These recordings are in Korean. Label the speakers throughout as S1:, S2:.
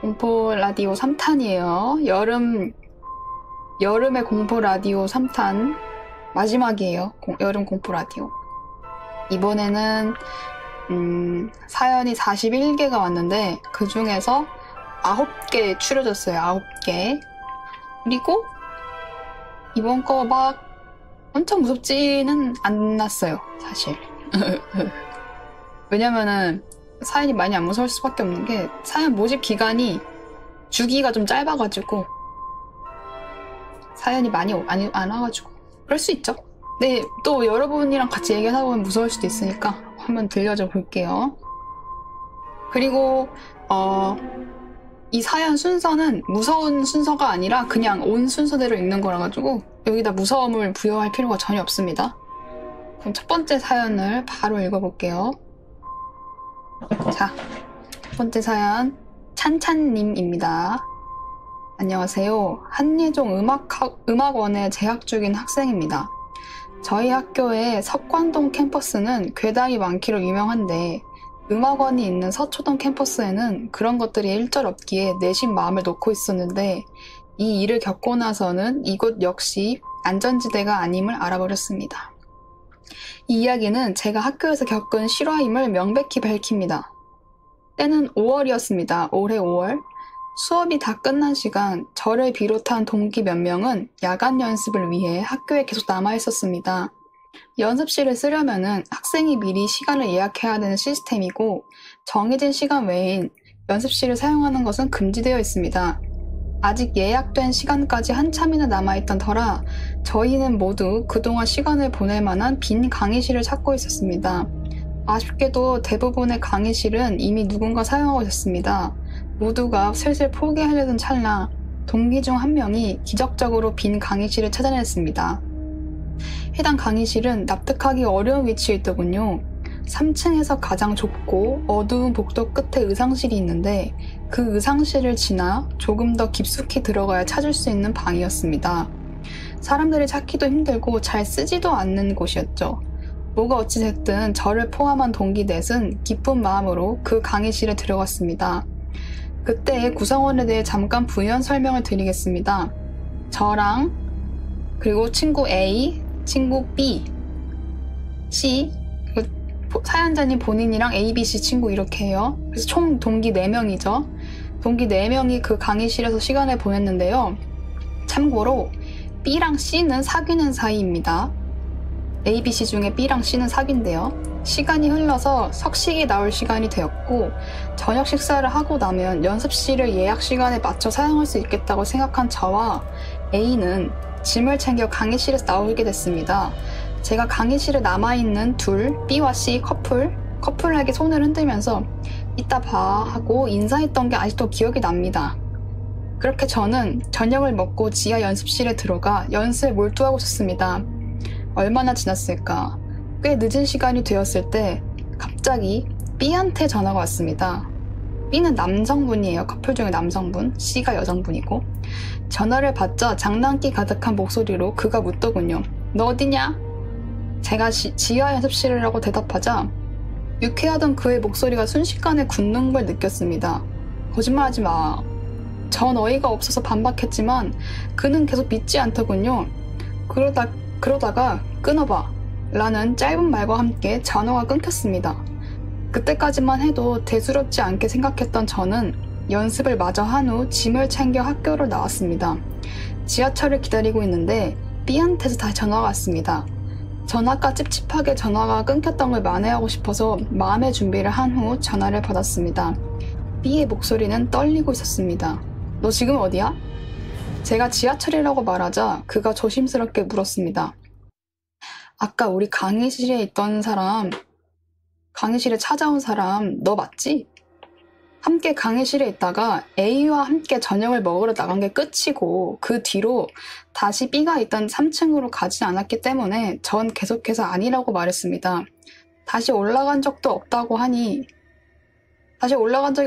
S1: 공포 라디오 3탄이에요. 여름의 공포 라디오 3탄 마지막이에요. 여름 공포 라디오. 이번에는 사연이 41개가 왔는데 그 중에서 9개 추려졌어요. 9개. 그리고 이번 거 막 엄청 무섭지는 않았어요. 사실. 왜냐면은 사연이 많이 안 무서울 수밖에 없는 게 사연 모집 기간이 주기가 좀 짧아가지고 사연이 많이 안 와가지고 그럴 수 있죠. 네, 또 여러분이랑 같이 얘기하다 보면 무서울 수도 있으니까 한번 들려줘 볼게요. 그리고 이 사연 순서는 무서운 순서가 아니라 그냥 온 순서대로 읽는 거라 가지고 여기다 무서움을 부여할 필요가 전혀 없습니다. 그럼 첫 번째 사연을 바로 읽어볼게요. 자, 첫 번째 사연 찬찬님입니다. 안녕하세요. 한예종 음악원에 재학 중인 학생입니다. 저희 학교의 석관동 캠퍼스는 괴담이 많기로 유명한데 음악원이 있는 서초동 캠퍼스에는 그런 것들이 일절 없기에 내심 마음을 놓고 있었는데 이 일을 겪고 나서는 이곳 역시 안전지대가 아님을 알아버렸습니다. 이 이야기는 제가 학교에서 겪은 실화임을 명백히 밝힙니다. 때는 5월이었습니다. 올해 5월. 수업이 다 끝난 시간, 저를 비롯한 동기 몇 명은 야간 연습을 위해 학교에 계속 남아 있었습니다. 연습실을 쓰려면은 학생이 미리 시간을 예약해야 되는 시스템이고 정해진 시간 외인 연습실을 사용하는 것은 금지되어 있습니다. 아직 예약된 시간까지 한참이나 남아있던 터라 저희는 모두 그동안 시간을 보낼 만한 빈 강의실을 찾고 있었습니다. 아쉽게도 대부분의 강의실은 이미 누군가 사용하고 있었습니다. 모두가 슬슬 포기하려던 찰나 동기 중 한 명이 기적적으로 빈 강의실을 찾아냈습니다. 해당 강의실은 납득하기 어려운 위치에 있더군요. 3층에서 가장 좁고 어두운 복도 끝에 의상실이 있는데 그 의상실을 지나 조금 더 깊숙이 들어가야 찾을 수 있는 방이었습니다. 사람들이 찾기도 힘들고 잘 쓰지도 않는 곳이었죠. 뭐가 어찌됐든 저를 포함한 동기 넷은 기쁜 마음으로 그 강의실에 들어갔습니다. 그때의 구성원에 대해 잠깐 부연 설명을 드리겠습니다. 저랑 그리고 친구 A, 친구 B, C, 사연자님 본인이랑 A, B, C 친구 이렇게 해요. 그래서 총 동기 4명이죠. 동기 4명이 그 강의실에서 시간을 보냈는데요. 참고로 B랑 C는 사귀는 사이입니다. A, B, C 중에 B랑 C는 사귄대요. 시간이 흘러서 석식이 나올 시간이 되었고 저녁 식사를 하고 나면 연습실을 예약 시간에 맞춰 사용할 수 있겠다고 생각한 저와 A는 짐을 챙겨 강의실에서 나오게 됐습니다. 제가 강의실에 남아있는 둘, B와 C 커플에게 손을 흔들면서 이따 봐 하고 인사했던 게 아직도 기억이 납니다. 그렇게 저는 저녁을 먹고 지하 연습실에 들어가 연습에 몰두하고 있었습니다. 얼마나 지났을까? 꽤 늦은 시간이 되었을 때 갑자기 B한테 전화가 왔습니다. B는 남성분이에요. 커플 중에 남성분, C가 여성분이고. 전화를 받자 장난기 가득한 목소리로 그가 묻더군요. 너 어디냐? 제가 지하 연습실이라고 대답하자 유쾌하던 그의 목소리가 순식간에 굳는 걸 느꼈습니다. 거짓말하지 마. 전 어이가 없어서 반박했지만 그는 계속 믿지 않더군요. 그러다가 끊어봐 라는 짧은 말과 함께 전화가 끊겼습니다. 그때까지만 해도 대수롭지 않게 생각했던 저는 연습을 마저 한 후 짐을 챙겨 학교로 나왔습니다. 지하철을 기다리고 있는데 B한테서 다시 전화가 왔습니다. 전화가 찝찝하게 전화가 끊겼던 걸 만회하고 싶어서 마음의 준비를 한 후 전화를 받았습니다. B의 목소리는 떨리고 있었습니다. 너 지금 어디야? 제가 지하철이라고 말하자 그가 조심스럽게 물었습니다. 아까 우리 강의실에 있던 사람, 강의실에 찾아온 사람 너 맞지? 함께 강의실에 있다가 A와 함께 저녁을 먹으러 나간 게 끝이고 그 뒤로 다시 B가 있던 3층으로 가지 않았기 때문에 전 계속해서 아니라고 말했습니다. 다시 올라간 적이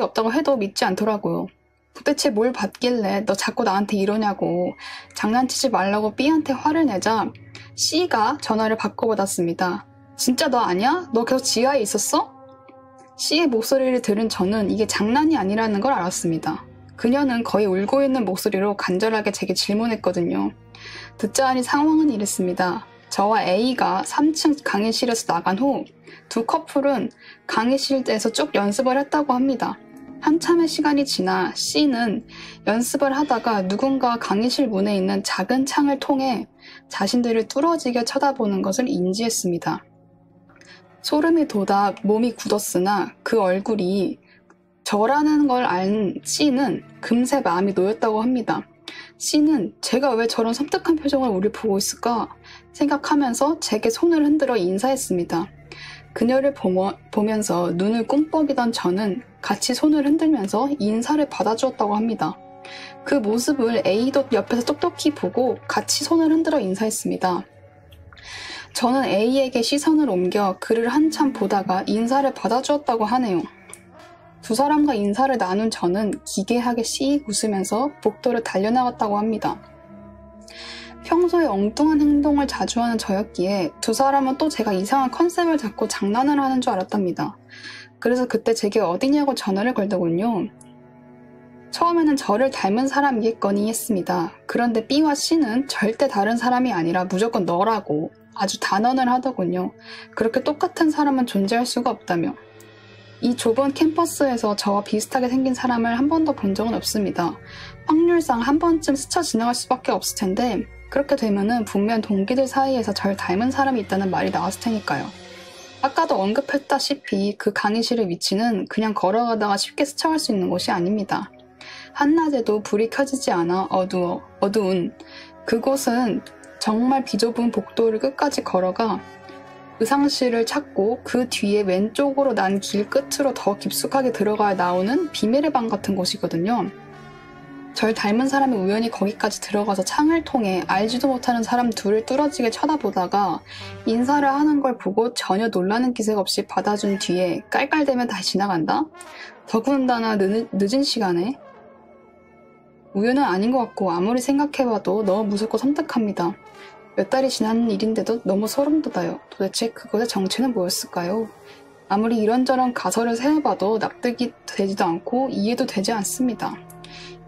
S1: 없다고 해도 믿지 않더라고요. 도대체 뭘 봤길래 너 자꾸 나한테 이러냐고 장난치지 말라고 B한테 화를 내자 C가 전화를 바꿔받았습니다. 진짜 너 아니야? 너 계속 지하에 있었어? C의 목소리를 들은 저는 이게 장난이 아니라는 걸 알았습니다. 그녀는 거의 울고 있는 목소리로 간절하게 제게 질문했거든요. 듣자 하니 상황은 이랬습니다. 저와 A가 3층 강의실에서 나간 후 두 커플은 강의실에서 쭉 연습을 했다고 합니다. 한참의 시간이 지나 C는 연습을 하다가 누군가 강의실 문에 있는 작은 창을 통해 자신들을 뚫어지게 쳐다보는 것을 인지했습니다. 소름이 돋아 몸이 굳었으나 그 얼굴이 저라는 걸 안 C는 금세 마음이 놓였다고 합니다. C는 제가 왜 저런 섬뜩한 표정을 우릴 보고 있을까 생각하면서 제게 손을 흔들어 인사했습니다. 그녀를 보면서 눈을 꿈뻑이던 저는 같이 손을 흔들면서 인사를 받아주었다고 합니다. 그 모습을 A도 옆에서 똑똑히 보고 같이 손을 흔들어 인사했습니다. 저는 A에게 시선을 옮겨 그를 한참 보다가 인사를 받아주었다고 하네요. 두 사람과 인사를 나눈 저는 기괴하게 씩 웃으면서 복도를 달려나갔다고 합니다. 평소에 엉뚱한 행동을 자주 하는 저였기에 두 사람은 또 제가 이상한 컨셉을 잡고 장난을 하는 줄 알았답니다. 그래서 그때 제게 어디냐고 전화를 걸더군요. 처음에는 저를 닮은 사람이겠거니 했습니다. 그런데 B와 C는 절대 다른 사람이 아니라 무조건 너라고 아주 단언을 하더군요. 그렇게 똑같은 사람은 존재할 수가 없다며. 이 좁은 캠퍼스에서 저와 비슷하게 생긴 사람을 한 번도 본 적은 없습니다. 확률상 한 번쯤 스쳐 지나갈 수밖에 없을 텐데 그렇게 되면은 분명 동기들 사이에서 절 닮은 사람이 있다는 말이 나왔을 테니까요. 아까도 언급했다시피 그 강의실의 위치는 그냥 걸어가다가 쉽게 스쳐갈 수 있는 곳이 아닙니다. 한낮에도 불이 켜지지 않아 어두운 그곳은 정말 비좁은 복도를 끝까지 걸어가 의상실을 찾고 그 뒤에 왼쪽으로 난 길 끝으로 더 깊숙하게 들어가야 나오는 비밀의 방 같은 곳이거든요. 절 닮은 사람이 우연히 거기까지 들어가서 창을 통해 알지도 못하는 사람 둘을 뚫어지게 쳐다보다가 인사를 하는 걸 보고 전혀 놀라는 기색 없이 받아준 뒤에 깔깔대며 다시 지나간다? 더군다나 늦은 시간에? 우연은 아닌 것 같고 아무리 생각해봐도 너무 무섭고 섬뜩합니다. 몇 달이 지난 일인데도 너무 소름 돋아요. 도대체 그것의 정체는 뭐였을까요? 아무리 이런저런 가설을 세워봐도 납득이 되지도 않고 이해도 되지 않습니다.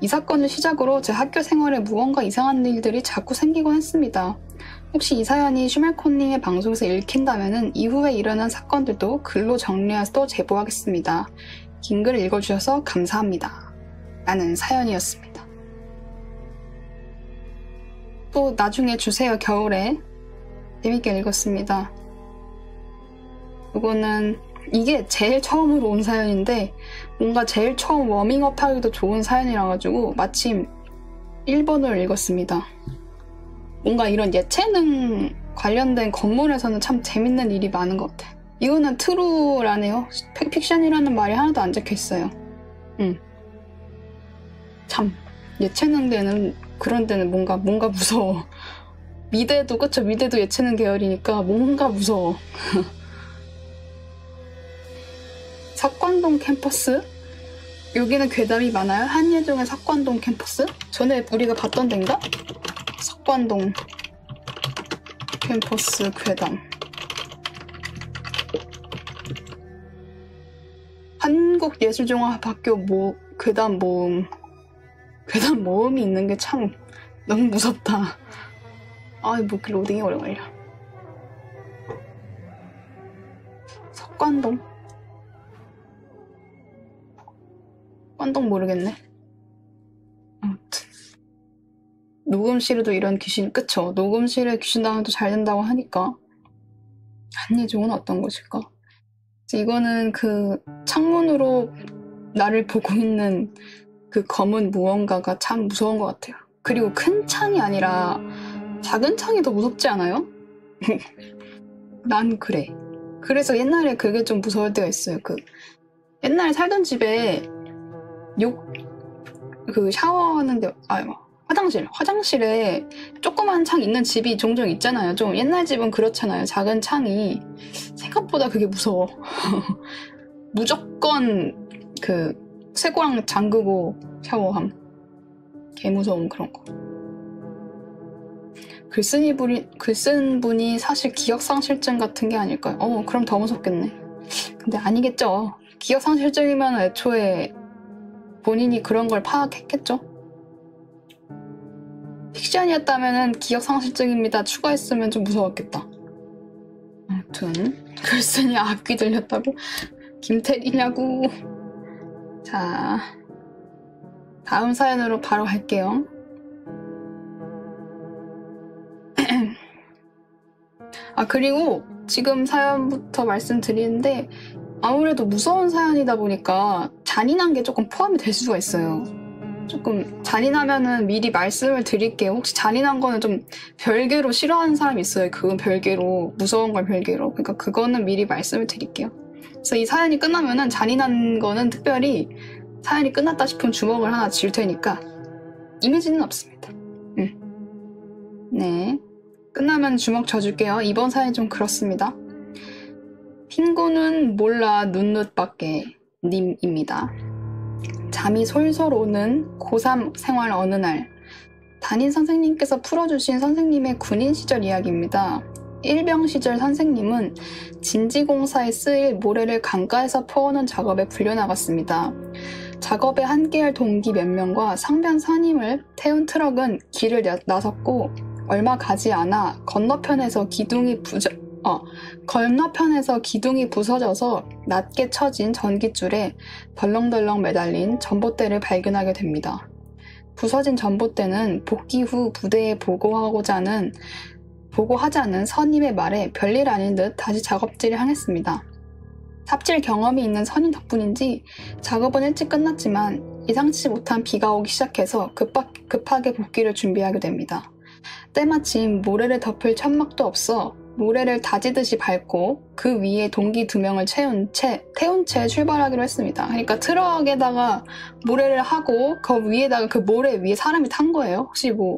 S1: 이 사건을 시작으로 제 학교 생활에 무언가 이상한 일들이 자꾸 생기곤 했습니다. 혹시 이 사연이 슈멜코님의 방송에서 읽힌다면 이후에 일어난 사건들도 글로 정리해서 또 제보하겠습니다. 긴 글 읽어주셔서 감사합니다. 라는 사연이었습니다. 또 나중에 주세요. 겨울에 재밌게 읽었습니다. 이거는 이게 제일 처음으로 온 사연인데 뭔가 제일 처음 워밍업 하기도 좋은 사연이라 가지고 마침 1번을 읽었습니다. 뭔가 이런 예체능 관련된 건물에서는 참 재밌는 일이 많은 것 같아. 이거는 트루라네요. 픽션이라는 말이 하나도 안 적혀있어요. 참 예체능 되는 그런 데는 뭔가 무서워. 미대도 그쵸? 미대도 예체능 계열이니까 뭔가 무서워. 석관동 캠퍼스? 여기는 괴담이 많아요? 한예종의 석관동 캠퍼스? 전에 우리가 봤던 데인가? 석관동 캠퍼스 괴담. 한국예술종합학교 괴담 모음이 있는 게 참 너무 무섭다. 아, 뭐 로딩이 오래 걸려. 석관동 모르겠네. 아무튼 녹음실에도 이런 귀신, 그쵸? 녹음실에 귀신 나오면 또 잘 된다고 하니까 한예종은 어떤 곳일까? 이거는 그 창문으로 나를 보고 있는 그 검은 무언가가 참 무서운 것 같아요. 그리고 큰 창이 아니라 작은 창이 더 무섭지 않아요? 난 그래. 그래서 옛날에 그게 좀 무서울 때가 있어요. 옛날에 살던 집에 샤워하는데 화장실에 조그만 창 있는 집이 종종 있잖아요. 좀 옛날 집은 그렇잖아요. 작은 창이 생각보다 그게 무서워. 무조건 쇠고랑 잠그고 샤워함. 개무서운 그런 거. 글 쓴 분이 사실 기억상실증 같은 게 아닐까요? 그럼 더 무섭겠네. 근데 아니겠죠. 기억상실증이면 애초에 본인이 그런 걸 파악했겠죠. 픽션이었다면은 기억상실증입니다. 추가했으면 좀 무서웠겠다. 아무튼 글쓴이 악귀 들렸다고? 김태리냐고. 자, 다음 사연으로 바로 갈게요. 그리고 지금 사연부터 말씀드리는데 아무래도 무서운 사연이다 보니까 잔인한 게 조금 포함이 될 수가 있어요. 조금 잔인하면은 미리 말씀을 드릴게요. 혹시 잔인한 거는 좀 별개로 싫어하는 사람이 있어요. 그건 별개로, 무서운 걸 별개로. 그러니까 그거는 미리 말씀을 드릴게요. 그래서 이 사연이 끝나면은 잔인한 거는 특별히 사연이 끝났다 싶으면 주먹을 하나 쥘 테니까 이미지는 없습니다. 네, 끝나면 주먹 져줄게요. 이번 사연이 좀 그렇습니다. 핑구는 몰라 눈누밖에 님입니다. 잠이 솔솔 오는 고3 생활 어느 날 담임 선생님께서 풀어주신 선생님의 군인 시절 이야기입니다. 일병 시절 선생님은 진지공사에 쓰일 모래를 강가에서 퍼오는 작업에 불려나갔습니다. 작업에 함께할 동기 몇 명과 상변 선임을 태운 트럭은 길을 나섰고 얼마 가지 않아 건너편에서 기둥이 부서져서 낮게 쳐진 전깃줄에 덜렁덜렁 매달린 전봇대를 발견하게 됩니다. 부서진 전봇대는 복귀 후 부대에 보고하자는 선임의 말에 별일 아닌 듯 다시 작업지를 향했습니다. 삽질 경험이 있는 선임 덕분인지 작업은 일찍 끝났지만 예상치 못한 비가 오기 시작해서 급하게 복귀를 준비하게 됩니다. 때마침 모래를 덮을 천막도 없어 모래를 다지듯이 밟고 그 위에 동기 2명을 태운 채 출발하기로 했습니다. 그러니까 트럭에다가 모래를 하고 그 위에다가 그 모래 위에 사람이 탄 거예요. 혹시 뭐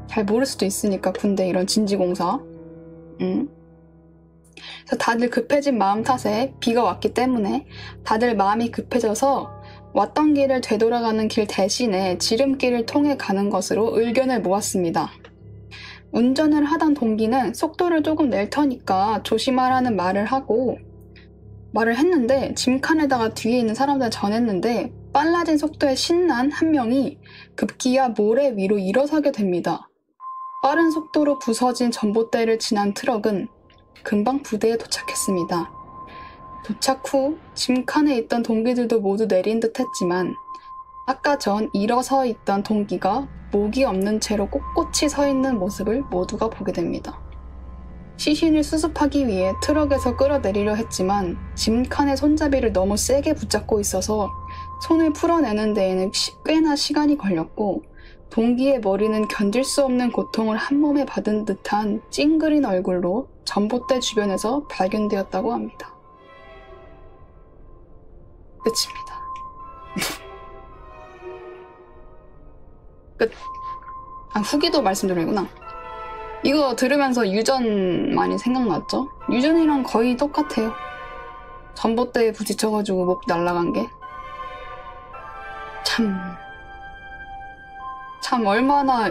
S1: 잘 모를 수도 있으니까 군대 이런 진지공사. 그래서 다들 급해진 마음 탓에 비가 왔기 때문에 다들 마음이 급해져서 왔던 길을 되돌아가는 길 대신에 지름길을 통해 가는 것으로 의견을 모았습니다. 운전을 하던 동기는 속도를 조금 낼 터니까 조심하라는 말을 했는데 짐칸에다가 뒤에 있는 사람들 전했는데 빨라진 속도에 신난 한 명이 급기야 모래 위로 일어서게 됩니다. 빠른 속도로 부서진 전봇대를 지난 트럭은 금방 부대에 도착했습니다. 도착 후 짐칸에 있던 동기들도 모두 내린 듯 했지만 아까 전 일어서 있던 동기가 목이 없는 채로 꼿꼿이 서 있는 모습을 모두가 보게 됩니다. 시신을 수습하기 위해 트럭에서 끌어내리려 했지만 짐칸의 손잡이를 너무 세게 붙잡고 있어서 손을 풀어내는 데에는 꽤나 시간이 걸렸고 동기의 머리는 견딜 수 없는 고통을 한 몸에 받은 듯한 찡그린 얼굴로 전봇대 주변에서 발견되었다고 합니다. 끝입니다. 끝. 후기도 말씀드리구나. 이거 들으면서 유전 많이 생각났죠? 유전이랑 거의 똑같아요. 전봇대에 부딪혀가지고 목 날라간 게.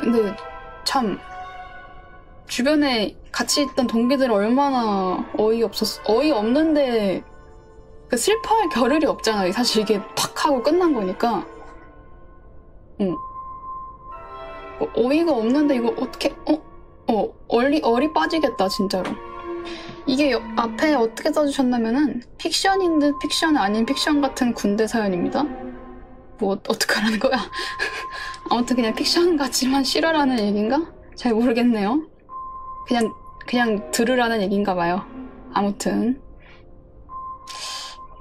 S1: 근데 참 주변에 같이 있던 동기들 얼마나 어이없는데 그 슬퍼할 겨를이 없잖아요. 사실 이게 팍 하고 끝난 거니까. 어이가 없는데 이거 어떻게 얼이 빠지겠다 진짜로. 이게 앞에 어떻게 써주셨냐면은 픽션인 듯 픽션 아닌 픽션 같은 군대 사연입니다. 뭐 어떡하라는 거야. 아무튼 그냥 픽션 같지만 싫어라는 얘기인가? 잘 모르겠네요. 그냥 들으라는 얘기인가 봐요. 아무튼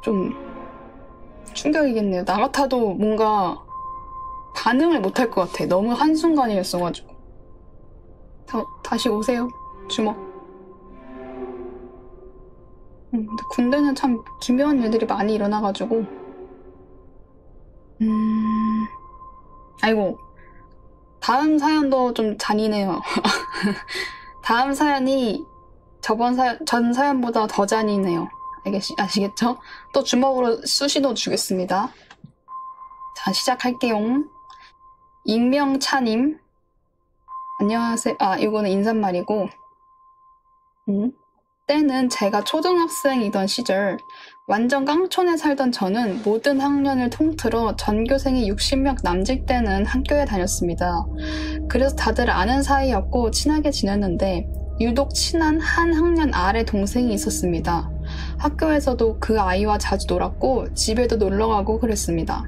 S1: 좀 충격이겠네요. 나 같아도 뭔가 반응을 못할 것 같아. 너무 한순간이었어가지고. 다시 오세요. 주먹. 근데 군대는 참 기묘한 일들이 많이 일어나가지고. 아이고. 다음 사연도 좀 잔인해요. 다음 사연이 전 사연보다 더 잔인해요. 아시겠죠? 또 주먹으로 수시도 주겠습니다. 자, 시작할게요. 익명차님. 안녕하세요. 이거는 인사말이고. 때는 제가 초등학생이던 시절 완전 깡촌에 살던 저는 모든 학년을 통틀어 전교생이 60명 남짓 되는 학교에 다녔습니다. 그래서 다들 아는 사이였고 친하게 지냈는데 유독 친한 한 학년 아래 동생이 있었습니다. 학교에서도 그 아이와 자주 놀았고 집에도 놀러가고 그랬습니다.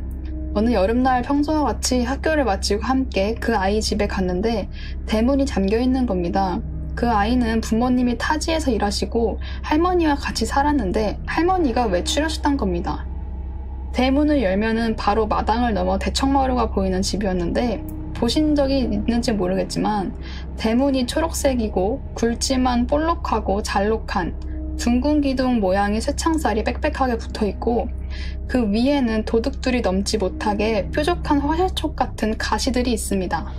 S1: 어느 여름날 평소와 같이 학교를 마치고 함께 그 아이 집에 갔는데 대문이 잠겨있는 겁니다. 그 아이는 부모님이 타지에서 일하시고 할머니와 같이 살았는데 할머니가 외출하셨단 겁니다. 대문을 열면은 바로 마당을 넘어 대청마루가 보이는 집이었는데 보신 적이 있는지 모르겠지만 대문이 초록색이고 굵지만 볼록하고 잘록한 둥근 기둥 모양의 쇠창살이 빽빽하게 붙어있고 그 위에는 도둑들이 넘지 못하게 뾰족한 화살촉 같은 가시들이 있습니다.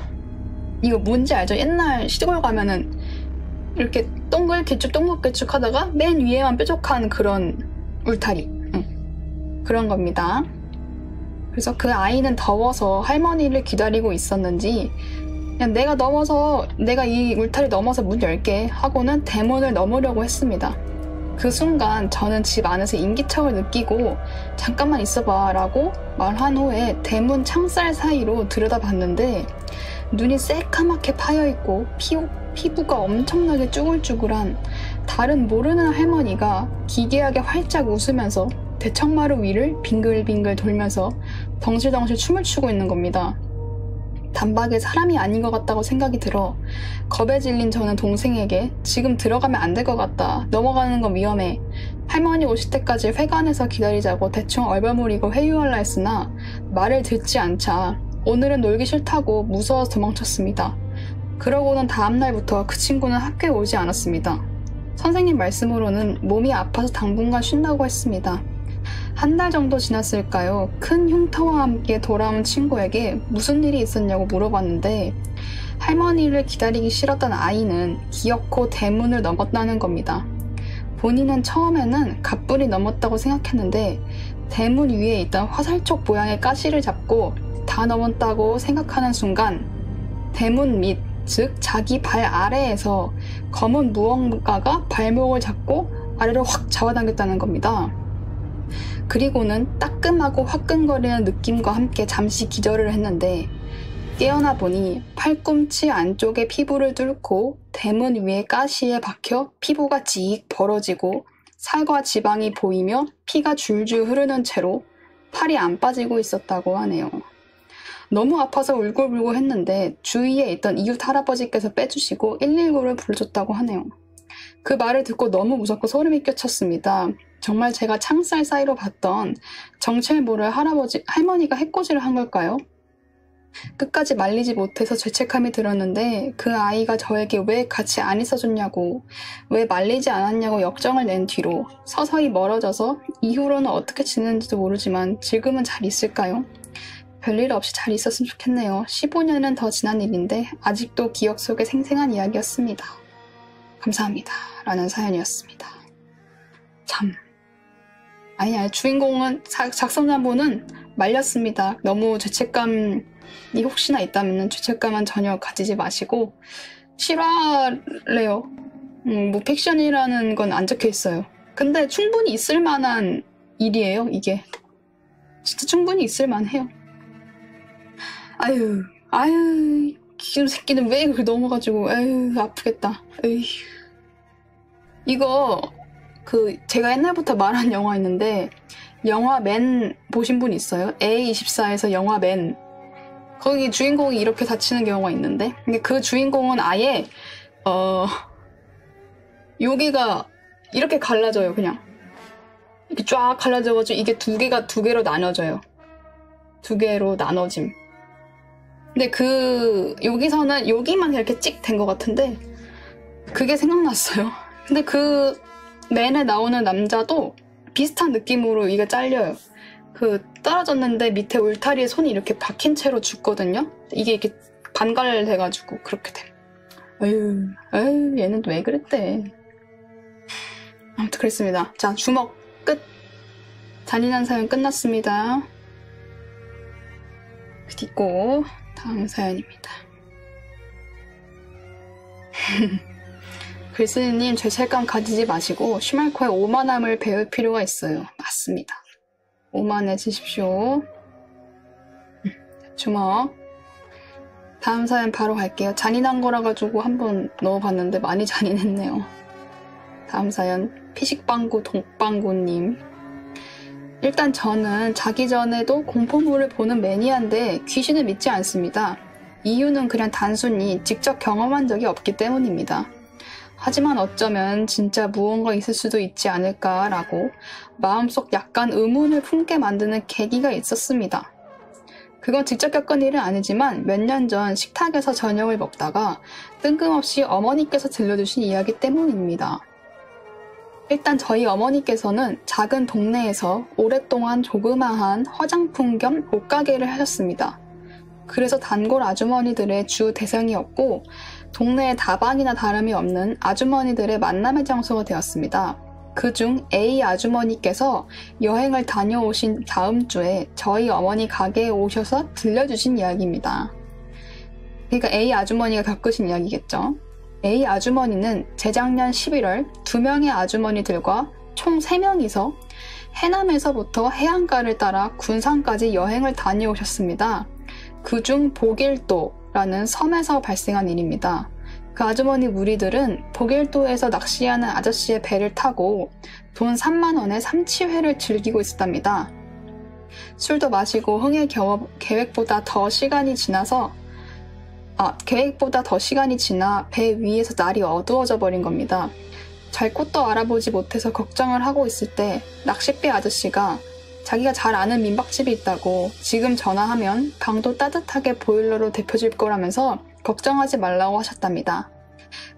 S1: 이거 뭔지 알죠? 옛날 시골 가면은 이렇게 동글개쭉 동글개쭉 하다가 맨 위에만 뾰족한 그런 울타리 그런 겁니다. 그래서 그 아이는 더워서 할머니를 기다리고 있었는지 그냥 내가 이 울타리 넘어서 문 열게 하고는 대문을 넘으려고 했습니다. 그 순간 저는 집 안에서 인기척을 느끼고 잠깐만 있어봐 라고 말한 후에 대문 창살 사이로 들여다봤는데 눈이 새까맣게 파여있고 피부가 엄청나게 쭈글쭈글한 다른 모르는 할머니가 기괴하게 활짝 웃으면서 대청마루 위를 빙글빙글 돌면서 덩실덩실 춤을 추고 있는 겁니다. 단박에 사람이 아닌 것 같다고 생각이 들어 겁에 질린 저는 동생에게 지금 들어가면 안 될 것 같다. 넘어가는 건 위험해. 할머니 오실 때까지 회관에서 기다리자고 대충 얼버무리고 회유하려 했으나 말을 듣지 않자 오늘은 놀기 싫다고 무서워서 도망쳤습니다. 그러고는 다음날부터 그 친구는 학교에 오지 않았습니다. 선생님 말씀으로는 몸이 아파서 당분간 쉰다고 했습니다. 한 달 정도 지났을까요? 큰 흉터와 함께 돌아온 친구에게 무슨 일이 있었냐고 물어봤는데 할머니를 기다리기 싫었던 아이는 기어코 대문을 넘었다는 겁니다. 본인은 처음에는 갑분이 넘었다고 생각했는데 대문 위에 있던 화살촉 모양의 가시를 잡고 다 넘었다고 생각하는 순간 대문 밑, 즉 자기 발 아래에서 검은 무언가가 발목을 잡고 아래로 확 잡아당겼다는 겁니다. 그리고는 따끔하고 화끈거리는 느낌과 함께 잠시 기절을 했는데 깨어나 보니 팔꿈치 안쪽의 피부를 뚫고 대문 위에 가시에 박혀 피부가 직 벌어지고 살과 지방이 보이며 피가 줄줄 흐르는 채로 팔이 안 빠지고 있었다고 하네요. 너무 아파서 울고불고 했는데 주위에 있던 이웃 할아버지께서 빼주시고 119를 불러줬다고 하네요. 그 말을 듣고 너무 무섭고 소름이 끼쳤습니다. 정말 제가 창살 사이로 봤던 정체를 모를 할머니가 해코지를 한 걸까요? 끝까지 말리지 못해서 죄책감이 들었는데 그 아이가 저에게 왜 같이 안 있어줬냐고 왜 말리지 않았냐고 역정을 낸 뒤로 서서히 멀어져서 이후로는 어떻게 지내는지도 모르지만 지금은 잘 있을까요? 별일 없이 잘 있었으면 좋겠네요. 15년은 더 지난 일인데 아직도 기억 속에 생생한 이야기였습니다. 감사합니다. 라는 사연이었습니다. 참. 아니, 주인공은, 작성자분은 말렸습니다. 너무 죄책감이 혹시나 있다면 죄책감은 전혀 가지지 마시고, 실화래요. 뭐, 픽션이라는 건 안 적혀 있어요. 근데 충분히 있을 만한 일이에요, 이게. 진짜 충분히 있을 만해요. 아유, 기름 새끼는 왜 그걸 넘어가지고, 아유, 아프겠다. 에휴. 이거, 제가 옛날부터 말한 영화 있는데, 영화 맨 보신 분 있어요? A24에서 영화 맨. 거기 주인공이 이렇게 다치는 경우가 있는데, 근데 그 주인공은 아예, 여기가 이렇게 갈라져요, 그냥. 이렇게 쫙 갈라져가지고, 이게 두 개로 나눠져요. 두 개로 나눠짐. 근데 여기서는 여기만 이렇게 찍 된 것 같은데, 그게 생각났어요. 근데 맨에 나오는 남자도 비슷한 느낌으로 이게 잘려요. 떨어졌는데 밑에 울타리에 손이 이렇게 박힌 채로 죽거든요? 이게 이렇게 반갈돼가지고 그렇게 돼. 아유, 얘는 왜 그랬대. 아무튼 그랬습니다. 자, 주먹 끝. 잔인한 사연 끝났습니다. 그리고 다음 사연입니다. 글쓰님 죄책감 가지지 마시고 슈말코의 오만함을 배울 필요가 있어요. 맞습니다. 오만해지십시오. 주먹. 다음 사연 바로 갈게요. 잔인한 거라 가지고 한번 넣어봤는데 많이 잔인했네요. 다음 사연 피식빵구 동빵구님. 일단 저는 자기 전에도 공포물을 보는 매니아인데 귀신을 믿지 않습니다. 이유는 그냥 단순히 직접 경험한 적이 없기 때문입니다. 하지만 어쩌면 진짜 무언가 있을 수도 있지 않을까라고 마음속 약간 의문을 품게 만드는 계기가 있었습니다. 그건 직접 겪은 일은 아니지만 몇 년 전 식탁에서 저녁을 먹다가 뜬금없이 어머니께서 들려주신 이야기 때문입니다. 일단 저희 어머니께서는 작은 동네에서 오랫동안 조그마한 화장품 겸 옷가게를 하셨습니다. 그래서 단골 아주머니들의 주 대상이었고 동네의 다방이나 다름이 없는 아주머니들의 만남의 장소가 되었습니다. 그중 A 아주머니께서 여행을 다녀오신 다음 주에 저희 어머니 가게에 오셔서 들려주신 이야기입니다. 그러니까 A 아주머니가 겪으신 이야기겠죠. A 아주머니는 재작년 11월 2명의 아주머니들과 총 3명이서 해남에서부터 해안가를 따라 군산까지 여행을 다녀오셨습니다. 그중 보길도라는 섬에서 발생한 일입니다. 그 아주머니 무리들은 보길도에서 낚시하는 아저씨의 배를 타고 돈 3만 원의 삼치회를 즐기고 있었답니다. 술도 마시고 흥에 겨워 계획보다 더 시간이 지나 배 위에서 날이 어두워져 버린 겁니다. 잘 곳도 알아보지 못해서 걱정을 하고 있을 때 낚싯배 아저씨가 자기가 잘 아는 민박집이 있다고 지금 전화하면 방도 따뜻하게 보일러로 데펴줄 거라면서 걱정하지 말라고 하셨답니다.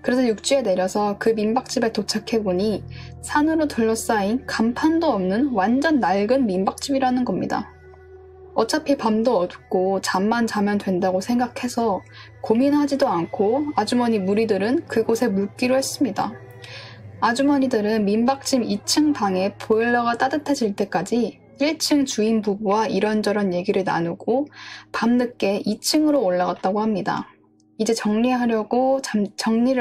S1: 그래서 육지에 내려서 그 민박집에 도착해보니 산으로 둘러싸인 간판도 없는 완전 낡은 민박집이라는 겁니다. 어차피 밤도 어둡고 잠만 자면 된다고 생각해서 고민하지도 않고 아주머니 무리들은 그곳에 묵기로 했습니다. 아주머니들은 민박집 2층 방에 보일러가 따뜻해질 때까지 1층 주인 부부와 이런저런 얘기를 나누고 밤늦게 2층으로 올라갔다고 합니다. 이제 정리를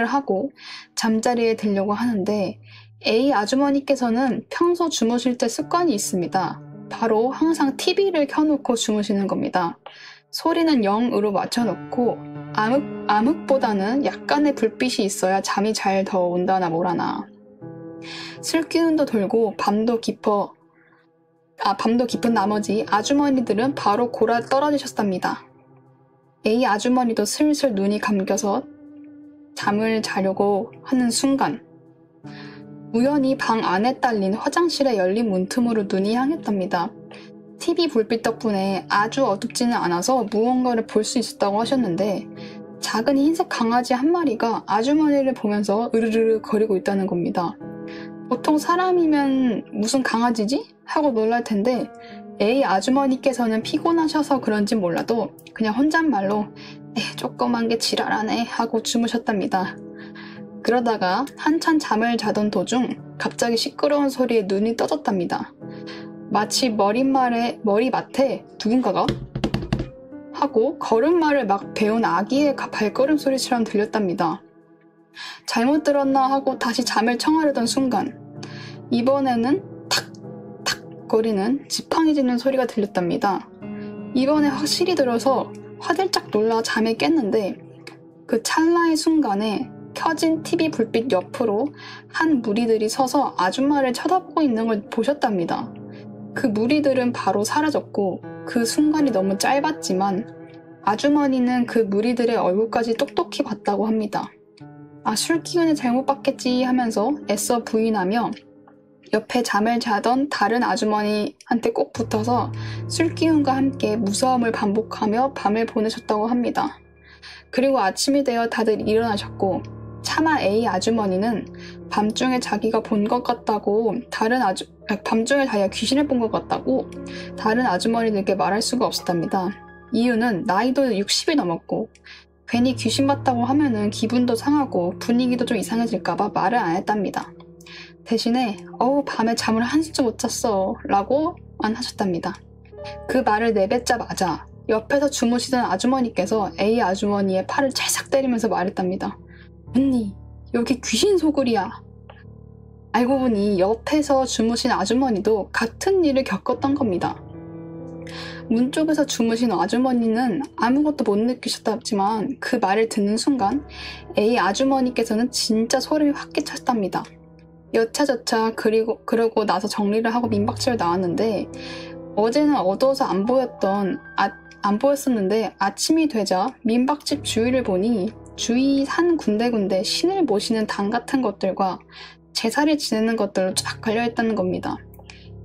S1: 하고 잠자리에 들려고 하는데 A 아주머니께서는 평소 주무실 때 습관이 있습니다. 바로 항상 TV를 켜놓고 주무시는 겁니다. 소리는 0으로 맞춰놓고 암흑보다는 약간의 불빛이 있어야 잠이 잘 더 온다나 뭐라나. 슬기운도 돌고 밤도 깊은 나머지 아주머니들은 바로 골아 떨어지셨답니다. A 아주머니도 슬슬 눈이 감겨서 잠을 자려고 하는 순간 우연히 방 안에 딸린 화장실의 열린 문틈으로 눈이 향했답니다. TV 불빛 덕분에 아주 어둡지는 않아서 무언가를 볼 수 있었다고 하셨는데 작은 흰색 강아지 한 마리가 아주머니를 보면서 으르르르 거리고 있다는 겁니다. 보통 사람이면 무슨 강아지지? 하고 놀랄 텐데 A 아주머니께서는 피곤하셔서 그런지 몰라도 그냥 혼잣말로 조그만 게 지랄하네 하고 주무셨답니다. 그러다가 한참 잠을 자던 도중 갑자기 시끄러운 소리에 눈이 떠졌답니다. 마치 머리맡에 누군가가 하고 걸음마를 막 배운 아기의 발걸음 소리처럼 들렸답니다. 잘못 들었나 하고 다시 잠을 청하려던 순간 이번에는 탁탁 거리는 지팡이 짚는 소리가 들렸답니다. 이번에 확실히 들어서 화들짝 놀라 잠에 깼는데 그 찰나의 순간에 켜진 TV 불빛 옆으로 한 무리들이 서서 아줌마를 쳐다보고 있는 걸 보셨답니다. 그 무리들은 바로 사라졌고 그 순간이 너무 짧았지만 아주머니는 그 무리들의 얼굴까지 똑똑히 봤다고 합니다. 술 기운을 잘못 받겠지 하면서 애써 부인하며 옆에 잠을 자던 다른 아주머니한테 꼭 붙어서 술 기운과 함께 무서움을 반복하며 밤을 보내셨다고 합니다. 그리고 아침이 되어 다들 일어나셨고 차마 A 아주머니는 밤중에 자기가 귀신을 본 것 같다고 다른 아주머니들께 말할 수가 없었답니다. 이유는 나이도 60이 넘었고 괜히 귀신 봤다고 하면은 기분도 상하고 분위기도 좀 이상해질까봐 말을 안 했답니다. 대신에 밤에 잠을 한숨도 못 잤어 라고만 하셨답니다. 그 말을 내뱉자마자 옆에서 주무시던 아주머니께서 A 아주머니의 팔을 찰싹 때리면서 말했답니다. 언니 여기 귀신 소굴이야. 알고 보니 옆에서 주무신 아주머니도 같은 일을 겪었던 겁니다. 문 쪽에서 주무신 아주머니는 아무것도 못 느끼셨다지만 그 말을 듣는 순간 A 아주머니께서는 진짜 소름이 확 끼쳤답니다. 여차저차 그러고 나서 정리를 하고 민박집을 나왔는데 어제는 어두워서 안 보였었는데 아침이 되자 민박집 주위를 보니 주위 한 군데군데 신을 모시는 당 같은 것들과 제사를 지내는 것들로 쫙 걸려있다는 겁니다.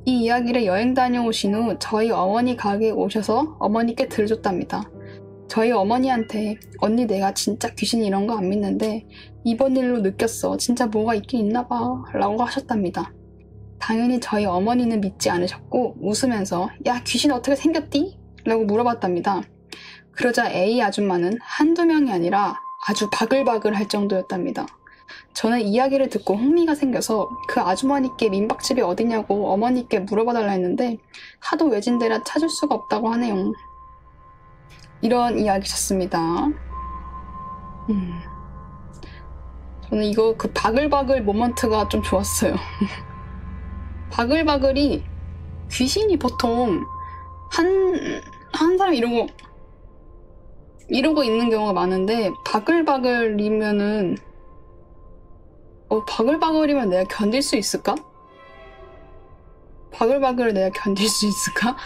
S1: 이 이야기를 여행 다녀오신 후 저희 어머니 가게에 오셔서 어머니께 들려줬답니다. 저희 어머니한테 언니 내가 진짜 귀신 이런 거 안 믿는데 이번 일로 느꼈어. 진짜 뭐가 있긴 있나 봐 라고 하셨답니다. 당연히 저희 어머니는 믿지 않으셨고 웃으면서 야 귀신 어떻게 생겼디? 라고 물어봤답니다. 그러자 A 아줌마는 한두 명이 아니라 아주 바글바글 할 정도였답니다. 저는 이야기를 듣고 흥미가 생겨서 그 아주머니께 민박집이 어디냐고 어머니께 물어봐달라 했는데 하도 외진데라 찾을 수가 없다고 하네요. 이런 이야기셨습니다. 저는 이거 그 바글바글 모먼트가 좀 좋았어요. 바글바글이 귀신이 보통 한 사람이 이러고 있는 경우가 많은데 바글바글이면은 바글바글이면 내가 견딜 수 있을까? 바글바글을 내가 견딜 수 있을까?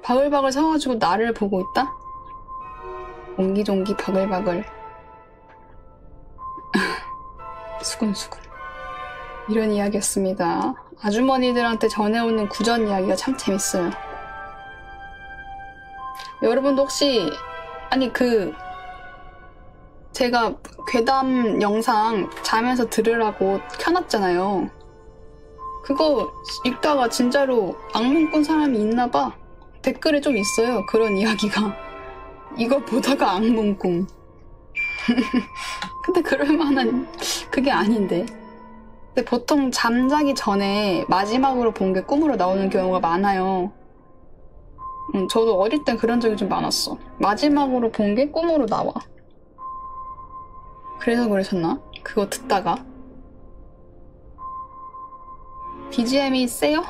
S1: 바글바글 서가지고 나를 보고 있다? 옹기종기 바글바글 수근수근 이런 이야기였습니다. 아주머니들한테 전해오는 구전 이야기가 참 재밌어요. 여러분도 혹시 제가 괴담 영상 자면서 들으라고 켜놨잖아요. 그거 읽다가 진짜로 악몽 꾼 사람이 있나봐. 댓글에 좀 있어요. 그런 이야기가. 이거 보다가 악몽 꿈. 근데 그럴만한 그게 아닌데. 근데 보통 잠자기 전에 마지막으로 본 게 꿈으로 나오는 경우가 많아요. 저도 어릴 땐 그런 적이 좀 많았어. 마지막으로 본 게 꿈으로 나와. 그래서 그러셨나? 그거 듣다가. BGM이 세요?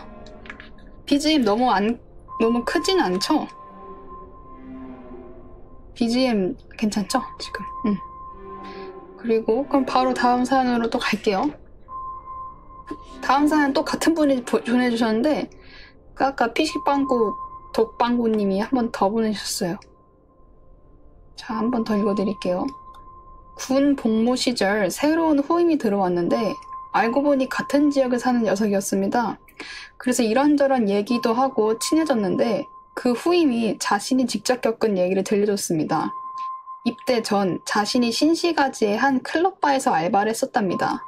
S1: BGM 너무 크진 않죠? BGM 괜찮죠? 지금. 그리고 그럼 바로 다음 사연으로 또 갈게요. 다음 사연 또 같은 분이 보내주셨는데 아까 피식빵구 독빵구님이 한 번 더 보내주셨어요. 자, 한 번 더 읽어드릴게요. 군 복무 시절 새로운 후임이 들어왔는데 알고 보니 같은 지역에 사는 녀석이었습니다. 그래서 이런저런 얘기도 하고 친해졌는데 그 후임이 자신이 직접 겪은 얘기를 들려줬습니다. 입대 전 자신이 신시가지의 한 클럽바에서 알바를 했었답니다.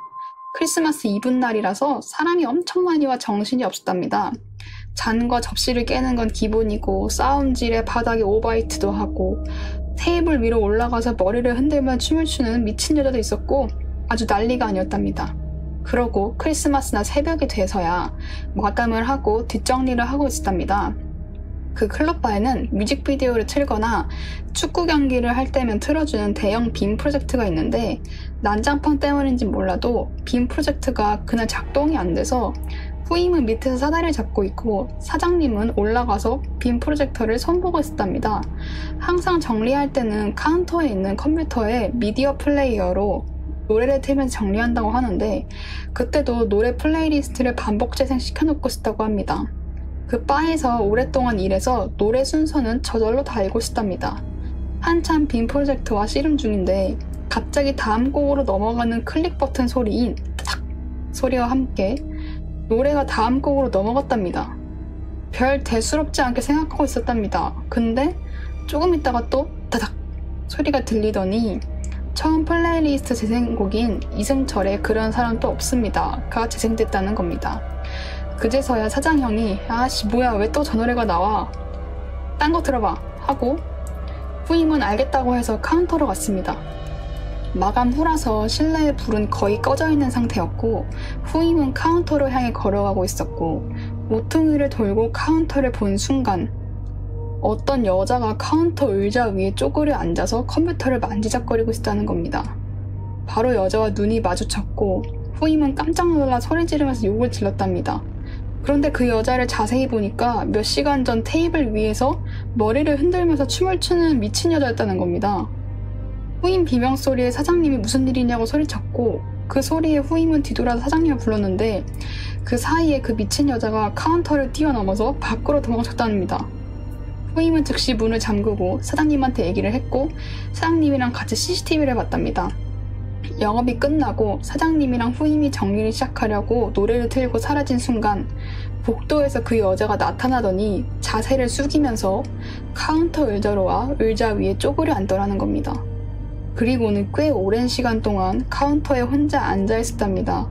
S1: 크리스마스 이브날이라서 사람이 엄청 많이 와 정신이 없었답니다. 잔과 접시를 깨는 건 기본이고 싸움질에 바닥에 오바이트도 하고 테이블 위로 올라가서 머리를 흔들며 춤을 추는 미친 여자도 있었고 아주 난리가 아니었답니다. 그러고 크리스마스나 새벽이 돼서야 마감을 하고 뒷정리를 하고 있었답니다. 그 클럽바에는 뮤직비디오를 틀거나 축구 경기를 할 때면 틀어주는 대형 빔 프로젝트가 있는데 난장판 때문인지 몰라도 빔 프로젝트가 그날 작동이 안 돼서 후임은 밑에서 사다리를 잡고 있고 사장님은 올라가서 빔 프로젝터를 손보고 있었답니다. 항상 정리할 때는 카운터에 있는 컴퓨터에 미디어 플레이어로 노래를 틀면서 정리한다고 하는데 그때도 노래 플레이리스트를 반복 재생시켜놓고 있었다고 합니다. 그 바에서 오랫동안 일해서 노래 순서는 저절로 다 알고 있었답니다. 한참 빔 프로젝트와 씨름 중인데 갑자기 다음 곡으로 넘어가는 클릭 버튼 소리인 타닥 소리와 함께 노래가 다음 곡으로 넘어갔답니다. 별 대수롭지 않게 생각하고 있었답니다. 근데 조금 있다가 또 타닥 소리가 들리더니 처음 플레이리스트 재생곡인 이승철의 그런 사람 또 없습니다가 재생됐다는 겁니다. 그제서야 사장형이 아씨 뭐야 왜 또 저 노래가 나와 딴 거 들어봐 하고 후임은 알겠다고 해서 카운터로 갔습니다. 마감 후라서 실내의 불은 거의 꺼져 있는 상태였고 후임은 카운터로 향해 걸어가고 있었고 모퉁이를 돌고 카운터를 본 순간 어떤 여자가 카운터 의자 위에 쪼그려 앉아서 컴퓨터를 만지작거리고 있었다는 겁니다. 바로 여자와 눈이 마주쳤고 후임은 깜짝 놀라 소리 지르면서 욕을 질렀답니다. 그런데 그 여자를 자세히 보니까 몇 시간 전 테이블 위에서 머리를 흔들면서 춤을 추는 미친 여자였다는 겁니다. 후임 비명소리에 사장님이 무슨 일이냐고 소리쳤고 그 소리에 후임은 뒤돌아서 사장님을 불렀는데 그 사이에 그 미친 여자가 카운터를 뛰어넘어서 밖으로 도망쳤답니다. 후임은 즉시 문을 잠그고 사장님한테 얘기를 했고 사장님이랑 같이 CCTV를 봤답니다. 영업이 끝나고 사장님이랑 후임이 정리를 시작하려고 노래를 틀고 사라진 순간 복도에서 그 여자가 나타나더니 자세를 숙이면서 카운터 의자로와 의자 위에 쪼그려 앉더라는 겁니다. 그리고는 꽤 오랜 시간 동안 카운터에 혼자 앉아 있었답니다.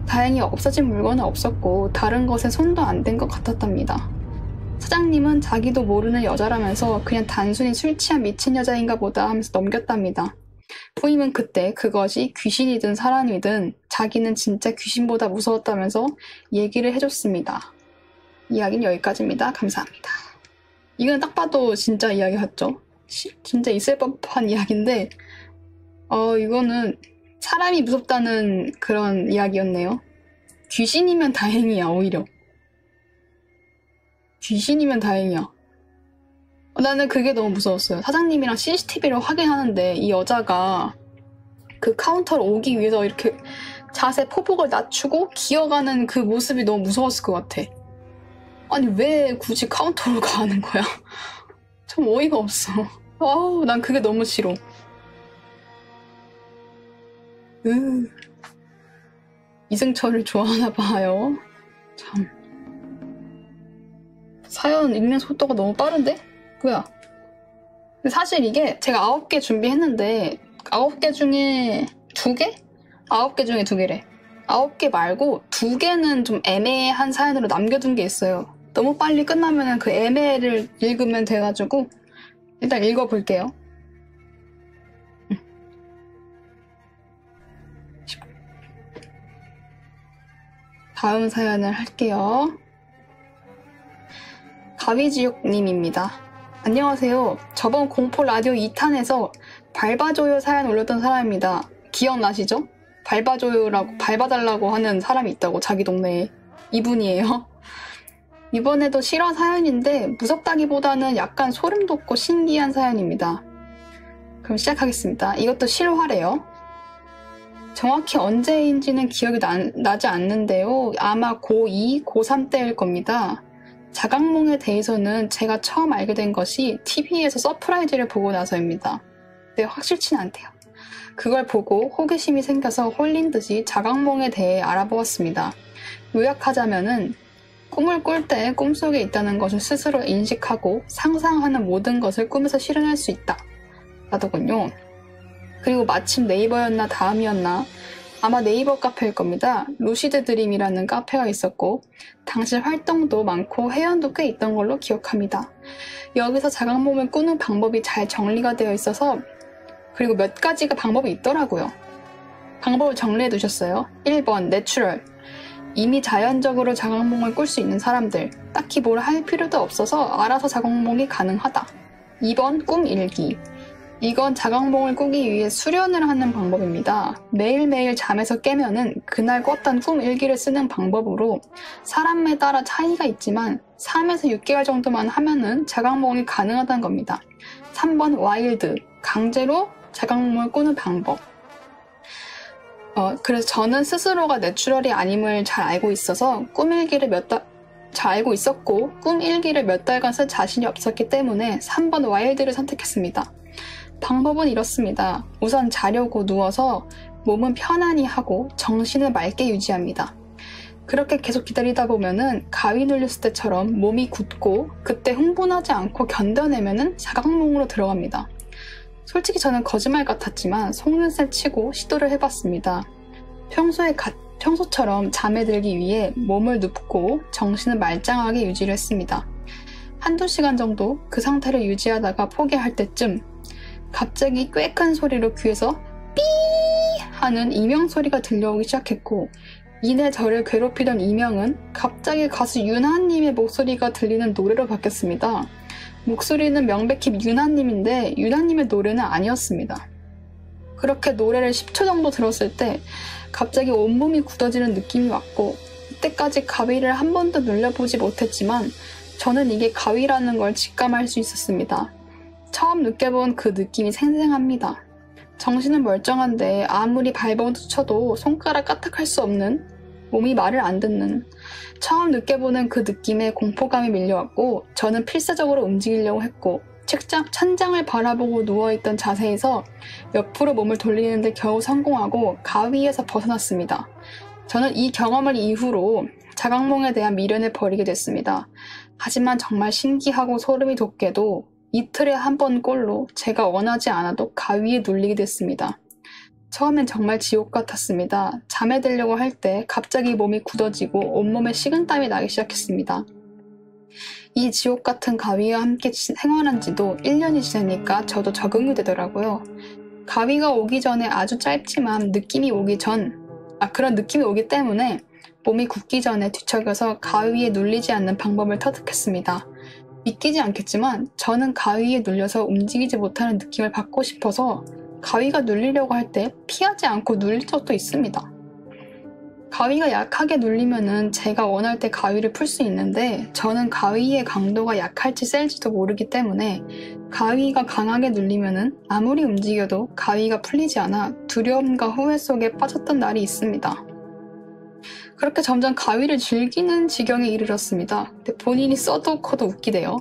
S1: 다행히 없어진 물건은 없었고 다른 것에 손도 안 댄 것 같았답니다. 사장님은 자기도 모르는 여자라면서 그냥 단순히 술 취한 미친 여자인가 보다 하면서 넘겼답니다. 후임은 그때 그것이 귀신이든 사람이든 자기는 진짜 귀신보다 무서웠다면서 얘기를 해줬습니다. 이야기는 여기까지입니다. 감사합니다. 이건 딱 봐도 진짜 이야기 같죠? 진짜 있을 법한 이야기인데 이거는 사람이 무섭다는 그런 이야기였네요. 귀신이면 다행이야. 오히려 귀신이면 다행이야. 나는 그게 너무 무서웠어요. 사장님이랑 CCTV를 확인하는데 이 여자가 그 카운터로 오기 위해서 이렇게 자세 포복을 낮추고 기어가는 그 모습이 너무 무서웠을 것 같아. 아니 왜 굳이 카운터로 가는 거야? 좀 어이가 없어. 아우 난 그게 너무 싫어. 이승철을 좋아하나 봐요. 참. 사연 읽는 속도가 너무 빠른데? 뭐야? 근데 사실 이게 제가 9개 준비했는데 9개 중에 2개? 9개 중에 2개래. 9개 말고 2개는 좀 애매한 사연으로 남겨둔 게 있어요. 너무 빨리 끝나면 그 애매를 읽으면 돼가지고 일단 읽어볼게요. 다음 사연을 할게요. 가위지옥님입니다. 안녕하세요. 저번 공포 라디오 2탄에서 밟아줘요 사연 올렸던 사람입니다. 기억나시죠? 밟아달라고 하는 사람이 있다고 자기 동네에. 이분이에요. 이번에도 실화 사연인데 무섭다기보다는 약간 소름 돋고 신기한 사연입니다. 그럼 시작하겠습니다. 이것도 실화래요. 정확히 언제인지는 기억이 나지 않는데요. 아마 고2, 고3 때일 겁니다. 자각몽에 대해서는 제가 처음 알게 된 것이 TV에서 서프라이즈를 보고 나서입니다. 근데 확실치는 않대요. 그걸 보고 호기심이 생겨서 홀린 듯이 자각몽에 대해 알아보았습니다. 요약하자면은 꿈을 꿀 때 꿈속에 있다는 것을 스스로 인식하고 상상하는 모든 것을 꿈에서 실현할 수 있다. 라더군요. 그리고 마침 네이버였나 다음이었나 아마 네이버 카페일 겁니다. 루시드 드림이라는 카페가 있었고 당시 활동도 많고 회원도 꽤 있던 걸로 기억합니다. 여기서 자각몽을 꾸는 방법이 잘 정리가 되어 있어서 그리고 몇 가지가 방법이 있더라고요. 방법을 정리해 두셨어요. 1번 내추럴. 이미 자연적으로 자각몽을 꿀 수 있는 사람들. 딱히 뭘 할 필요도 없어서 알아서 자각몽이 가능하다. 2번 꿈 일기. 이건 자각몽을 꾸기 위해 수련을 하는 방법입니다. 매일매일 잠에서 깨면은 그날 꿨던 꿈 일기를 쓰는 방법으로 사람에 따라 차이가 있지만 3에서 6개월 정도만 하면은 자각몽이 가능하다는 겁니다. 3번 와일드. 강제로 자각몽을 꾸는 방법. 그래서 저는 스스로가 내추럴이 아님을 잘 알고 있어서 꿈 일기를 잘 알고 있었고 꿈 일기를 몇 달간 쓸 자신이 없었기 때문에 3번 와일드를 선택했습니다. 방법은 이렇습니다. 우선 자려고 누워서 몸은 편안히 하고 정신을 맑게 유지합니다. 그렇게 계속 기다리다 보면은 가위 눌렸을 때처럼 몸이 굳고 그때 흥분하지 않고 견뎌내면은 자각몽으로 들어갑니다. 솔직히 저는 거짓말 같았지만 속는살 치고 시도를 해봤습니다. 평소처럼 잠에 들기 위해 몸을 눕고 정신을 말짱하게 유지를 했습니다. 한두 시간 정도 그 상태를 유지하다가 포기할 때쯤 갑자기 꽤 큰 소리로 귀에서 삐 하는 이명 소리가 들려오기 시작했고 이내 저를 괴롭히던 이명은 갑자기 가수 유나님의 목소리가 들리는 노래로 바뀌었습니다. 목소리는 명백히 유나님인데 유나님의 노래는 아니었습니다. 그렇게 노래를 10초 정도 들었을 때 갑자기 온몸이 굳어지는 느낌이 왔고, 이때까지 가위를 한 번도 눌려보지 못했지만 저는 이게 가위라는 걸 직감할 수 있었습니다. 처음 느껴본 그 느낌이 생생합니다. 정신은 멀쩡한데 아무리 발버둥 쳐도 손가락 까딱할 수 없는, 몸이 말을 안 듣는, 처음 느껴보는 그 느낌에 공포감이 밀려왔고, 저는 필사적으로 움직이려고 했고, 천장을 바라보고 누워있던 자세에서 옆으로 몸을 돌리는데 겨우 성공하고 가위에서 벗어났습니다. 저는 이 경험을 이후로 자각몽에 대한 미련을 버리게 됐습니다. 하지만 정말 신기하고 소름이 돋게도 이틀에 한 번 꼴로 제가 원하지 않아도 가위에 눌리게 됐습니다. 처음엔 정말 지옥 같았습니다. 잠에 들려고 할 때 갑자기 몸이 굳어지고 온몸에 식은땀이 나기 시작했습니다. 이 지옥 같은 가위와 함께 생활한 지도 1년이 지나니까 저도 적응이 되더라고요. 가위가 오기 전에 아주 짧지만 그런 느낌이 오기 때문에 몸이 굳기 전에 뒤척여서 가위에 눌리지 않는 방법을 터득했습니다. 믿기지 않겠지만 저는 가위에 눌려서 움직이지 못하는 느낌을 받고 싶어서 가위가 눌리려고 할 때 피하지 않고 눌린 적도 있습니다. 가위가 약하게 눌리면은 제가 원할 때 가위를 풀 수 있는데, 저는 가위의 강도가 약할지 셀지도 모르기 때문에 가위가 강하게 눌리면은 아무리 움직여도 가위가 풀리지 않아 두려움과 후회 속에 빠졌던 날이 있습니다. 그렇게 점점 가위를 즐기는 지경에 이르렀습니다. 근데 본인이 써도 커도 웃기대요.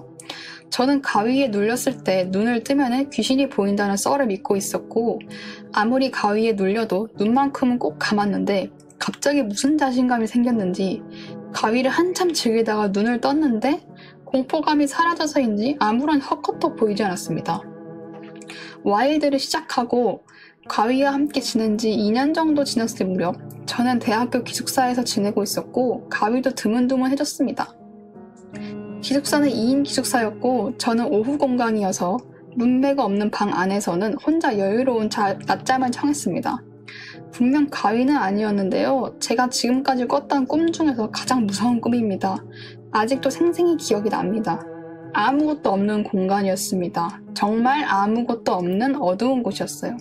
S1: 저는 가위에 눌렸을 때 눈을 뜨면 귀신이 보인다는 썰을 믿고 있었고, 아무리 가위에 눌려도 눈만큼은 꼭 감았는데 갑자기 무슨 자신감이 생겼는지 가위를 한참 즐기다가 눈을 떴는데 공포감이 사라져서인지 아무런 헛것도 보이지 않았습니다. 와일드를 시작하고 가위와 함께 지낸 지 2년 정도 지났을 무렵 저는 대학교 기숙사에서 지내고 있었고 가위도 드문드문해졌습니다. 기숙사는 2인 기숙사였고 저는 오후 공강이어서 룸메가 없는 방 안에서는 혼자 여유로운 낮잠을 청했습니다. 분명 가위는 아니었는데요. 제가 지금까지 꿨던 꿈 중에서 가장 무서운 꿈입니다. 아직도 생생히 기억이 납니다. 아무것도 없는 공간이었습니다. 정말 아무것도 없는 어두운 곳이었어요.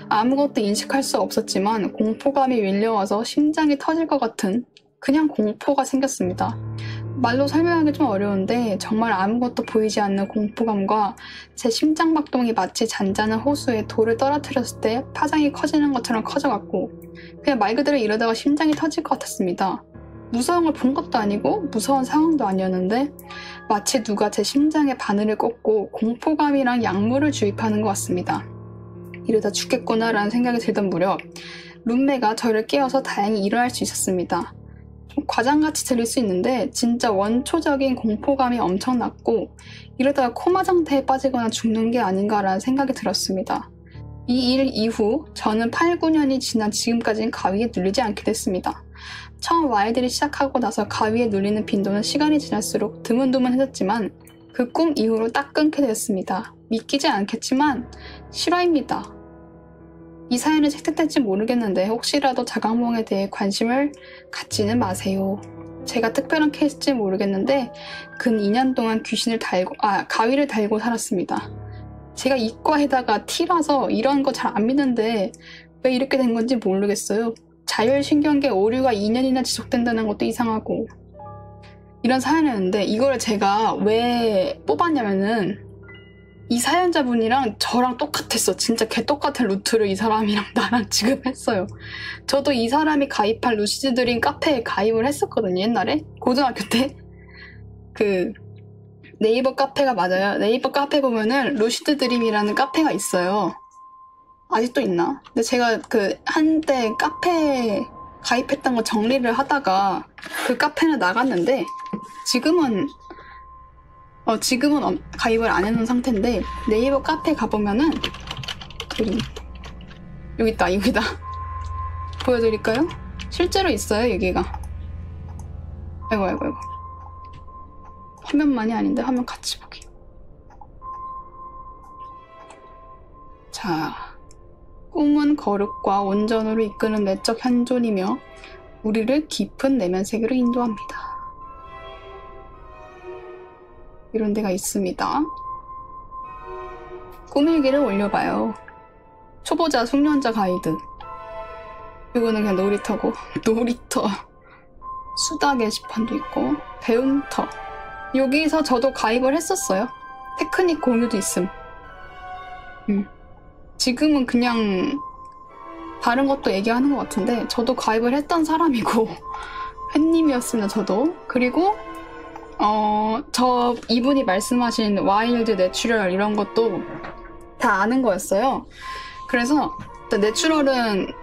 S1: 아무것도 인식할 수 없었지만 공포감이 밀려와서 심장이 터질 것 같은 그냥 공포가 생겼습니다. 말로 설명하기 좀 어려운데 정말 아무것도 보이지 않는 공포감과 제 심장박동이 마치 잔잔한 호수에 돌을 떨어뜨렸을 때 파장이 커지는 것처럼 커져갔고, 그냥 말 그대로 이러다가 심장이 터질 것 같았습니다. 무서운 걸 본 것도 아니고 무서운 상황도 아니었는데 마치 누가 제 심장에 바늘을 꽂고 공포감이랑 약물을 주입하는 것 같습니다. 이러다 죽겠구나라는 생각이 들던 무렵 룸메가 저를 깨워서 다행히 일어날 수 있었습니다. 좀 과장같이 들릴 수 있는데 진짜 원초적인 공포감이 엄청났고, 이러다가 코마 상태에 빠지거나 죽는 게 아닌가라는 생각이 들었습니다. 이 일 이후 저는 8, 9년이 지난 지금까지는 가위에 눌리지 않게 됐습니다. 처음 와일드를 시작하고 나서 가위에 눌리는 빈도는 시간이 지날수록 드문드문해졌지만 그 꿈 이후로 딱 끊게 되었습니다. 믿기지 않겠지만 실화입니다. 이 사연을 채택될지 모르겠는데 혹시라도 자각몽에 대해 관심을 갖지는 마세요. 제가 특별한 케이스일지 모르겠는데 근 2년 동안 가위를 달고 살았습니다. 제가 이과에다가 T라서 이런 거 잘 안 믿는데 왜 이렇게 된 건지 모르겠어요. 자율신경계 오류가 2년이나 지속된다는 것도 이상하고, 이런 사연이었는데 이거를 제가 왜 뽑았냐면은 이 사연자분이랑 저랑 똑같았어. 진짜 개똑같은 루트를 이 사람이랑 나랑 지금 했어요. 저도 이 사람이 가입한 루시드 드림 카페에 가입을 했었거든요. 옛날에 고등학교 때. 그 네이버 카페가 맞아요. 네이버 카페 보면은 루시드 드림이라는 카페가 있어요. 아직도 있나? 근데 제가 그 한때 카페에 가입했던 거 정리를 하다가 그 카페는 나갔는데 지금은 가입을 안 해놓은 상태인데, 네이버 카페 가보면은 여기 있다. 여기다 보여드릴까요? 실제로 있어요. 여기가. 아이고 화면만이 아닌데 화면 같이 보기. 자, 꿈은 거룩과 온전으로 이끄는 내적 현존이며 우리를 깊은 내면 세계로 인도합니다. 이런 데가 있습니다. 꿈일기를 올려봐요. 초보자 숙련자 가이드. 이거는 그냥 놀이터고 놀이터. 수다 게시판도 있고 배운터. 여기서 저도 가입을 했었어요. 테크닉 공유도 있음. 지금은 그냥 다른 것도 얘기하는 것 같은데 저도 가입을 했던 사람이고 팬님이었습니다. 저도. 그리고 이분이 말씀하신 와일드, 내추럴 이런 것도 다 아는 거였어요. 그래서 내추럴은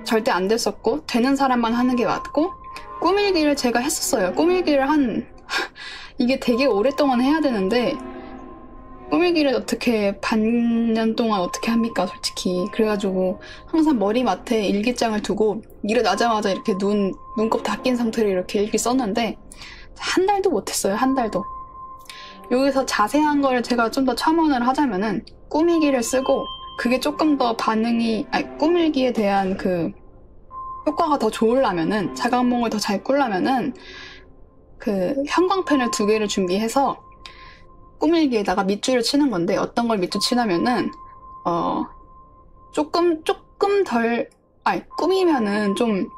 S1: 절대 안 됐었고 되는 사람만 하는 게 맞고 꾸밀기를 제가 했었어요. 꾸밀기를 이게 되게 오랫동안 해야 되는데 꾸밀기를 어떻게 반년 동안 어떻게 합니까 솔직히. 그래가지고 항상 머리맡에 일기장을 두고 일어나자마자 이렇게 눈곱 다 낀 상태로 이렇게 일기 썼는데 한 달도 못했어요. 한 달도. 여기서 자세한 거를 제가 좀 더 첨언을 하자면은 꾸미기를 쓰고 그게 조금 더 꾸밀기에 대한 그 효과가 더 좋으려면은 자각몽을 더 잘 꾸려면은 그 형광펜을 2개를 준비해서 꾸밀기에다가 밑줄을 치는 건데 어떤 걸 밑줄 치냐면은 조금 덜 꾸미면은 좀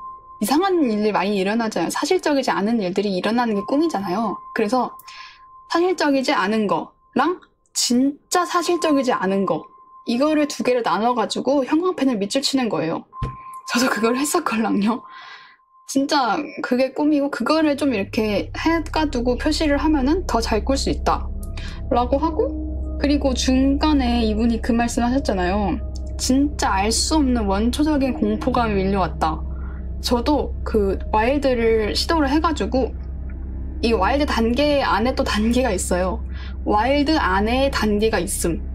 S1: 이상한 일이 많이 일어나잖아요. 사실적이지 않은 일들이 일어나는 게 꿈이잖아요. 그래서 사실적이지 않은 거랑 진짜 사실적이지 않은 거 이거를 2개를 나눠가지고 형광펜을 밑줄 치는 거예요. 저도 그걸 했었걸랑요. 진짜 그게 꿈이고 그거를 좀 이렇게 해가두고 표시를 하면은 더 잘 꿀 수 있다 라고 하고, 그리고 중간에 이분이 그 말씀 하셨잖아요. 진짜 알 수 없는 원초적인 공포감이 밀려왔다. 저도 그 와일드를 시도를 해가지고 이 와일드 단계 안에 또 단계가 있어요. 와일드 안에 단계가 있음.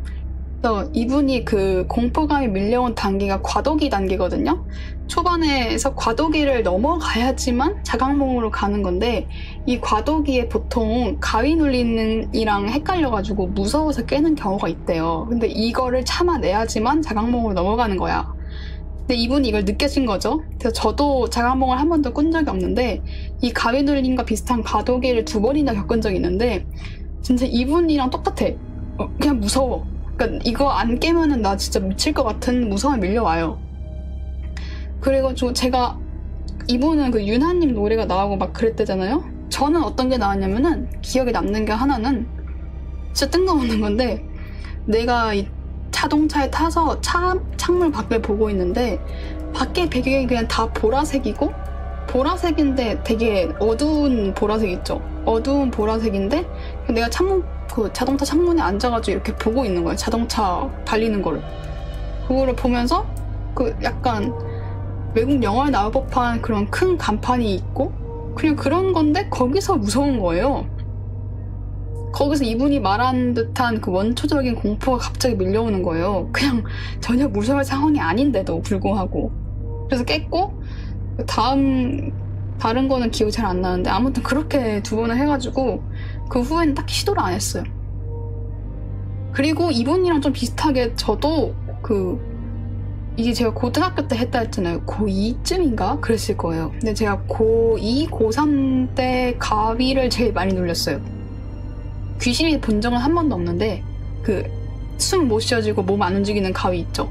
S1: 그래서 이분이 그 공포감이 밀려온 단계가 과도기 단계거든요. 초반에서 과도기를 넘어가야지만 자각몽으로 가는 건데 이 과도기에 보통 가위 눌리는이랑 헷갈려가지고 무서워서 깨는 경우가 있대요. 근데 이거를 참아내야지만 자각몽으로 넘어가는 거야. 근데 이분이 이걸 느껴진 거죠. 그래서 저도 자각몽을 한 번도 꾼 적이 없는데 이 가위 눌림과 비슷한 과도기를 2번이나 겪은 적이 있는데 진짜 이분이랑 똑같아. 그냥 무서워. 그러니까 이거 안 깨면은 나 진짜 미칠 것 같은 무서움이 밀려와요. 그리고 제가 이분은 그 윤하님 노래가 나오고 막 그랬대잖아요. 저는 어떤 게 나왔냐면은 기억에 남는 게 하나는 진짜 뜬금없는 건데 내가 이 자동차에 타서 창문 밖을 보고 있는데 밖에 배경이 그냥 다 보라색이고 보라색인데 되게 어두운 보라색 있죠. 어두운 보라색인데 내가 자동차 창문에 앉아가지고 이렇게 보고 있는 거예요. 자동차 달리는 거를. 그거를 보면서 그 약간 외국 영화에 나올 법한 그런 큰 간판이 있고 그냥 그런 건데 거기서 무서운 거예요. 거기서 이분이 말한 듯한 그 원초적인 공포가 갑자기 밀려오는 거예요. 그냥 전혀 무서울 상황이 아닌데도 불구하고. 그래서 깼고 다른 거는 기억이 잘 안 나는데 아무튼 그렇게 2번을 해가지고 그 후에는 딱히 시도를 안 했어요. 그리고 이분이랑 좀 비슷하게 저도 이게 제가 고등학교 때 했다 했잖아요. 고2쯤인가? 그랬을 거예요. 근데 제가 고2, 고3 때 가위를 제일 많이 눌렸어요. 귀신이 본 적은 한 번도 없는데 숨 못 쉬어지고 몸 안 움직이는 가위 있죠?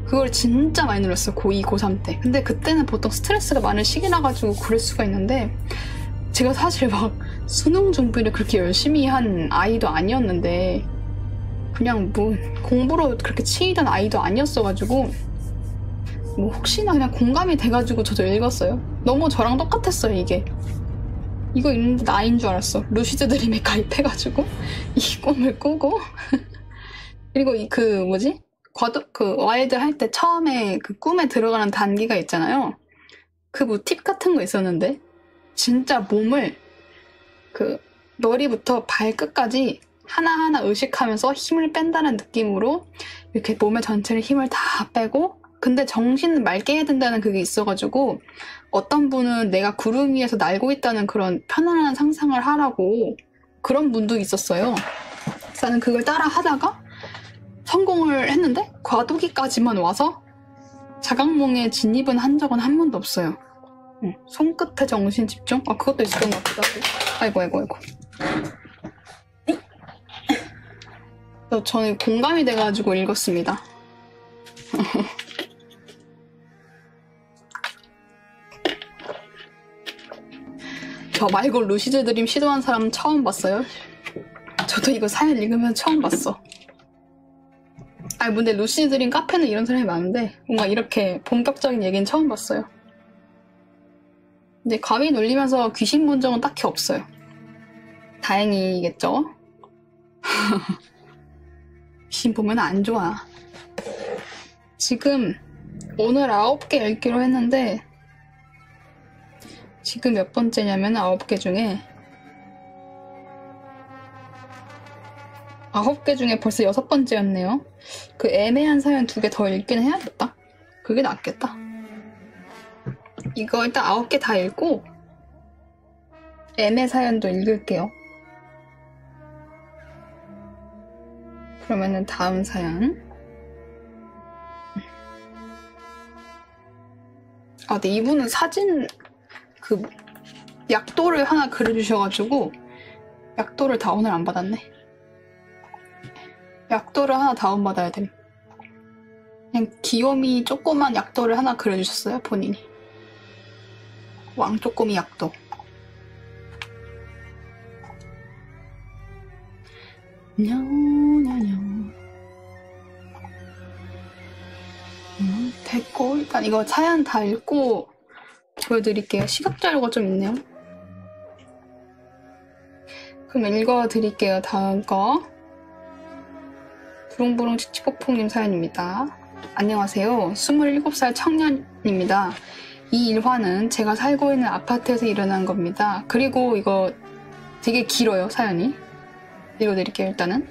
S1: 그걸 진짜 많이 눌렀어요. 고2, 고3 때. 근데 그때는 보통 스트레스가 많은 시기라 가지고 그럴 수가 있는데 제가 사실 막 수능 준비를 그렇게 열심히 한 아이도 아니었는데 그냥 뭐 공부로 그렇게 치이던 아이도 아니었어가지고 뭐 혹시나 그냥 공감이 돼가지고 저도 읽었어요. 너무 저랑 똑같았어요. 이거 읽는데 나인 줄 알았어. 루시드 드림에 가입해가지고 이 꿈을 꾸고 그리고 와일드 할 때 처음에 그 꿈에 들어가는 단계가 있잖아요. 그 뭐 팁 같은 거 있었는데 진짜 몸을 머리부터 발끝까지 하나하나 의식하면서 힘을 뺀다는 느낌으로 이렇게 몸의 전체를 힘을 다 빼고 근데 정신을 맑게 해야 된다는 그게 있어가지고 어떤 분은 내가 구름 위에서 날고 있다는 그런 편안한 상상을 하라고 그런 분도 있었어요. 그래서 나는 그걸 따라 하다가 성공을 했는데 과도기까지만 와서 자각몽에 진입은 한 적은 한 번도 없어요. 손끝에 정신 집중? 그것도 있었던 것 같기도 하고. 아이고. 저는 공감이 돼가지고 읽었습니다. 저 말고 루시드 드림 시도한 사람 처음 봤어요. 저도 이거 사연 읽으면 처음 봤어. 아니 근데 루시드 드림 카페는 이런 사람이 많은데 뭔가 이렇게 본격적인 얘기는 처음 봤어요. 근데 가위 눌리면서 귀신 본 적은 딱히 없어요. 다행이겠죠? 귀신 보면 안 좋아. 지금 오늘 9개 읽기로 했는데 지금 몇 번째냐면 9개 중에 9개 중에 벌써 6번째였네요. 그 애매한 사연 2개 더 읽긴 해야겠다. 그게 낫겠다. 이거 일단 9개 다 읽고 애매 사연도 읽을게요. 그러면은 다음 사연. 아, 근데 이분은 사진 그 약도를 하나 그려주셔가지고 약도를 다 오늘 안 받았네. 약도를 하나 다운받아야 됨. 그냥 귀요미 조그만 약도를 하나 그려주셨어요, 본인이. 왕 쪼꼬미 약도. 냐냐냐. 됐고 일단 이거 사연 다 읽고 보여드릴게요. 시각자료가 좀 있네요. 그럼 읽어드릴게요. 다음 거. 부릉부릉 치치폭풍님 사연입니다. 안녕하세요. 27살 청년입니다. 이 일화는 제가 살고 있는 아파트에서 일어난 겁니다. 그리고 이거 되게 길어요, 사연이. 읽어드릴게요, 일단은.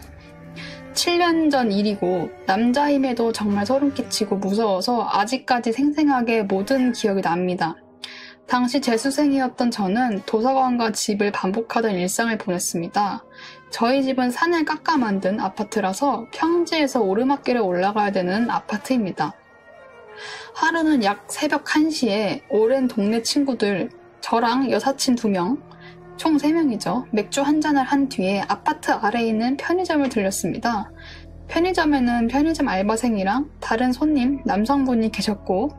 S1: 7년 전 일이고 남자임에도 정말 소름 끼치고 무서워서 아직까지 생생하게 모든 기억이 납니다. 당시 재수생이었던 저는 도서관과 집을 반복하던 일상을 보냈습니다. 저희 집은 산을 깎아 만든 아파트라서 평지에서 오르막길을 올라가야 되는 아파트입니다. 하루는 약 새벽 1시에 오랜 동네 친구들, 저랑 여사친 2명, 총 3명이죠. 맥주 한 잔을 한 뒤에 아파트 아래에 있는 편의점을 들렸습니다. 편의점에는 편의점 알바생이랑 다른 손님, 남성분이 계셨고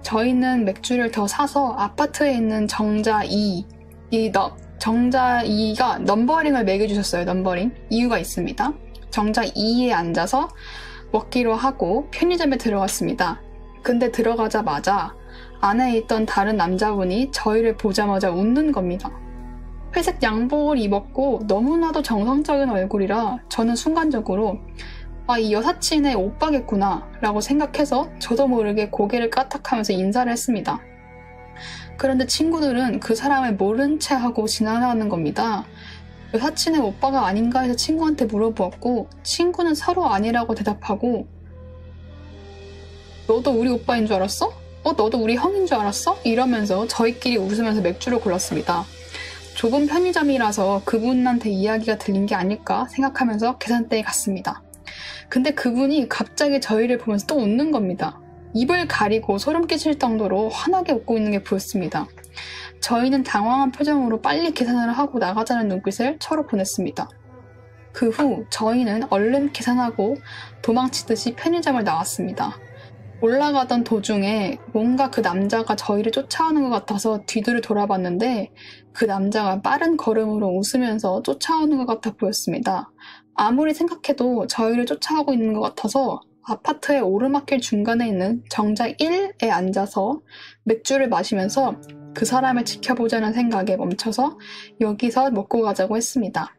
S1: 저희는 맥주를 더 사서 아파트에 있는 정자 2, 정자 2가 넘버링을 매겨주셨어요. 넘버링. 이유가 있습니다. 정자 2에 앉아서 먹기로 하고 편의점에 들어갔습니다. 근데 들어가자마자 안에 있던 다른 남자분이 저희를 보자마자 웃는 겁니다. 회색 양복을 입었고 너무나도 정성적인 얼굴이라 저는 순간적으로 아, 이 여사친의 오빠겠구나 라고 생각해서 저도 모르게 고개를 까딱하면서 인사를 했습니다. 그런데 친구들은 그 사람을 모른 채 하고 지나가는 겁니다. 여사친의 오빠가 아닌가 해서 친구한테 물어보았고 친구는 서로 아니라고 대답하고 너도 우리 오빠인 줄 알았어? 너도 우리 형인 줄 알았어? 이러면서 저희끼리 웃으면서 맥주를 골랐습니다. 좁은 편의점이라서 그분한테 이야기가 들린 게 아닐까 생각하면서 계산대에 갔습니다. 근데 그분이 갑자기 저희를 보면서 또 웃는 겁니다. 입을 가리고 소름 끼칠 정도로 환하게 웃고 있는 게 보였습니다. 저희는 당황한 표정으로 빨리 계산을 하고 나가자는 눈빛을 서로 보냈습니다. 그 후 저희는 얼른 계산하고 도망치듯이 편의점을 나왔습니다. 올라가던 도중에 뭔가 그 남자가 저희를 쫓아오는 것 같아서 뒤를 돌아봤는데 그 남자가 빠른 걸음으로 웃으면서 쫓아오는 것 같아 보였습니다. 아무리 생각해도 저희를 쫓아오고 있는 것 같아서 아파트의 오르막길 중간에 있는 정자 1에 앉아서 맥주를 마시면서 그 사람을 지켜보자는 생각에 멈춰서 여기서 먹고 가자고 했습니다.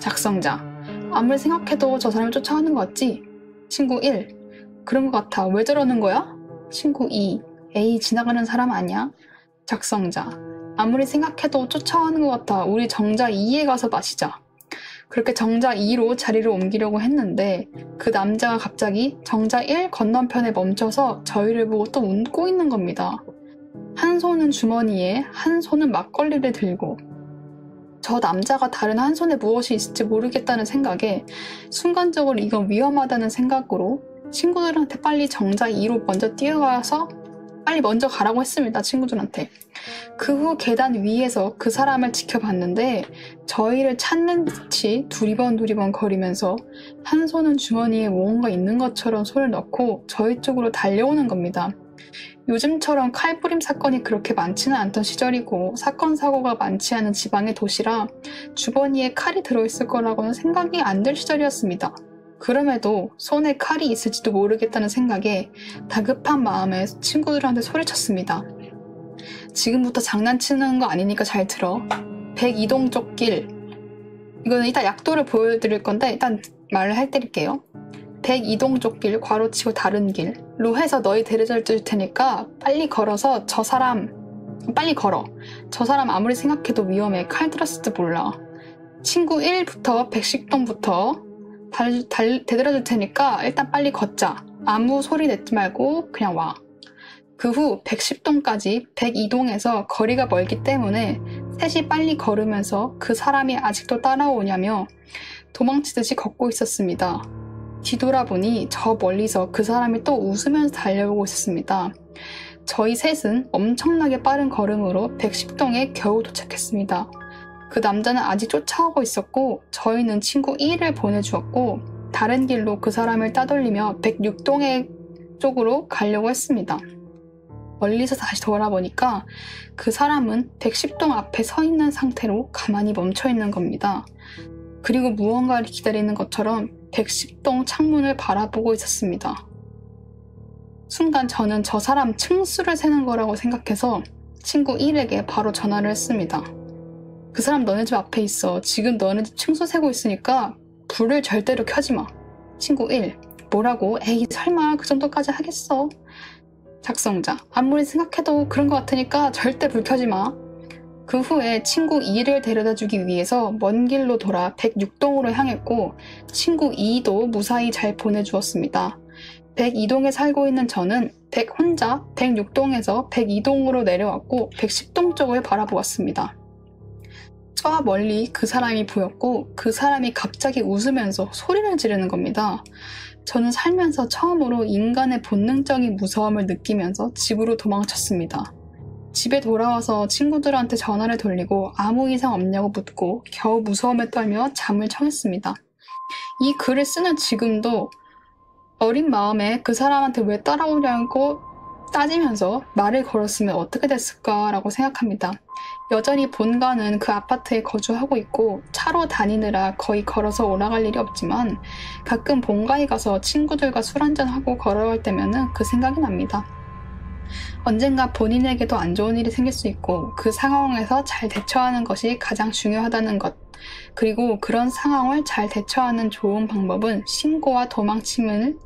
S1: 작성자. 아무리 생각해도 저 사람을 쫓아오는 것 같지? 친구 1. 그런 것 같아. 왜 저러는 거야? 친구 2. 에이, 지나가는 사람 아니야? 작성자. 아무리 생각해도 쫓아오는 것 같아. 우리 정자 2에 가서 마시자. 그렇게 정자 2로 자리를 옮기려고 했는데 그 남자가 갑자기 정자 1 건너편에 멈춰서 저희를 보고 또 웃고 있는 겁니다. 한 손은 주머니에 한 손은 막걸리를 들고 저 남자가 다른 한 손에 무엇이 있을지 모르겠다는 생각에 순간적으로 이건 위험하다는 생각으로 친구들한테 빨리 정자 2로 먼저 뛰어가서 빨리 먼저 가라고 했습니다. 친구들한테. 그 후 계단 위에서 그 사람을 지켜봤는데 저희를 찾는 듯이 두리번 거리면서 한 손은 주머니에 뭔가 있는 것처럼 손을 넣고 저희 쪽으로 달려오는 겁니다. 요즘처럼 칼부림 사건이 그렇게 많지는 않던 시절이고 사건 사고가 많지 않은 지방의 도시라 주머니에 칼이 들어있을 거라고는 생각이 안 들 시절이었습니다. 그럼에도 손에 칼이 있을지도 모르겠다는 생각에 다급한 마음에 친구들한테 소리쳤습니다. 지금부터 장난치는 거 아니니까 잘 들어. 102동 쪽 길. 이거는 이따 약도를 보여드릴 건데 일단 말을 해드릴게요. 102동 쪽 길, 괄호치고 다른 길로 해서 너희 데려다 줄 테니까 빨리 걸어서 빨리 걸어. 저 사람 아무리 생각해도 위험해. 칼 들었을지도 몰라. 친구 1부터 110동부터 데려다 줄 테니까 일단 빨리 걷자. 아무 소리 내지 말고 그냥 와. 그 후 110동까지 102동에서 거리가 멀기 때문에 셋이 빨리 걸으면서 그 사람이 아직도 따라오냐며 도망치듯이 걷고 있었습니다. 뒤돌아보니 저 멀리서 그 사람이 또 웃으면서 달려오고 있었습니다. 저희 셋은 엄청나게 빠른 걸음으로 110동에 겨우 도착했습니다. 그 남자는 아직 쫓아오고 있었고 저희는 친구 1을 보내주었고 다른 길로 그 사람을 따돌리며 106동의 쪽으로 가려고 했습니다. 멀리서 다시 돌아보니까 그 사람은 110동 앞에 서 있는 상태로 가만히 멈춰 있는 겁니다. 그리고 무언가를 기다리는 것처럼 110동 창문을 바라보고 있었습니다. 순간 저는 저 사람 층수를 세는 거라고 생각해서 친구 1에게 바로 전화를 했습니다. 그 사람 너네 집 앞에 있어. 지금 너네 집 층수 세고 있으니까 불을 절대로 켜지 마. 친구 1. 뭐라고? 에이 설마 그 정도까지 하겠어. 작성자. 아무리 생각해도 그런 것 같으니까 절대 불 켜지 마. 그 후에 친구 2를 데려다 주기 위해서 먼 길로 돌아 106동으로 향했고 친구 2도 무사히 잘 보내주었습니다. 102동에 살고 있는 저는 혼자 106동에서 102동으로 내려왔고 110동 쪽을 바라보았습니다. 저 멀리 그 사람이 보였고 그 사람이 갑자기 웃으면서 소리를 지르는 겁니다. 저는 살면서 처음으로 인간의 본능적인 무서움을 느끼면서 집으로 도망쳤습니다. 집에 돌아와서 친구들한테 전화를 돌리고 아무 이상 없냐고 묻고 겨우 무서움에 떨며 잠을 청했습니다. 이 글을 쓰는 지금도 어린 마음에 그 사람한테 왜 따라오냐고 따지면서 말을 걸었으면 어떻게 됐을까라고 생각합니다. 여전히 본가는 그 아파트에 거주하고 있고 차로 다니느라 거의 걸어서 올라갈 일이 없지만 가끔 본가에 가서 친구들과 술 한잔하고 걸어갈 때면은 그 생각이 납니다. 언젠가 본인에게도 안 좋은 일이 생길 수 있고 그 상황에서 잘 대처하는 것이 가장 중요하다는 것. 그리고 그런 상황을 잘 대처하는 좋은 방법은 신고와 도망치는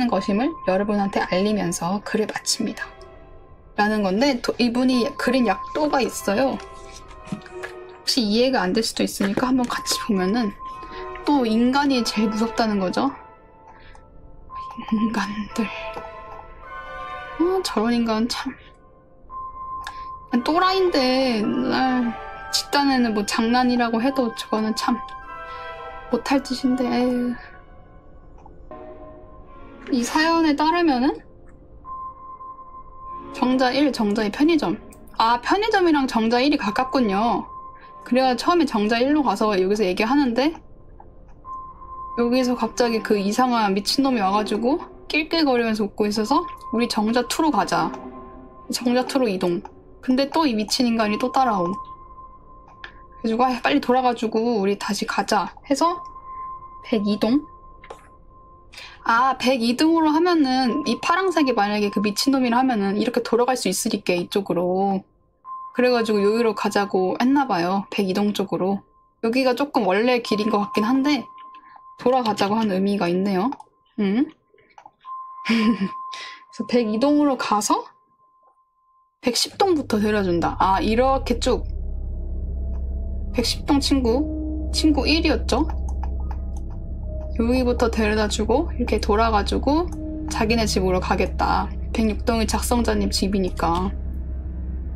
S1: 것임을 여러분한테 알리면서 글을 마칩니다. 라는 건데 이분이 그린 약도가 있어요. 혹시 이해가 안 될 수도 있으니까 한번 같이 보면은 또 인간이 제일 무섭다는 거죠. 인간들. 저런 인간 참 또라이인데 집단에는 뭐 장난이라고 해도 저거는 참 못할 짓인데 에휴. 이 사연에 따르면은 정자 1, 정자 2 편의점. 아 편의점이랑 정자 1이 가깝군요. 그래야 처음에 정자 1로 가서 여기서 얘기하는데 여기서 갑자기 그 이상한 미친놈이 와가지고 낄낄거리면서 웃고 있어서 우리 정자 2로 가자. 정자 2로 이동. 근데 또 이 미친 인간이 또 따라옴. 그래가지고 빨리 돌아가지고 우리 다시 가자 해서 102동. 아 102동으로 하면은 이 파란색이 만약에 그 미친놈이라 하면은 이렇게 돌아갈 수 있으니까 이쪽으로. 그래가지고 여기로 가자고 했나봐요. 102동 쪽으로. 여기가 조금 원래 길인 것 같긴 한데 돌아가자고 하는 의미가 있네요. 그래서 102동으로 가서 110동부터 데려준다. 아 이렇게 쭉 110동 친구 1이었죠? 여기부터 데려다주고 이렇게 돌아가지고 자기네 집으로 가겠다. 106동이 작성자님 집이니까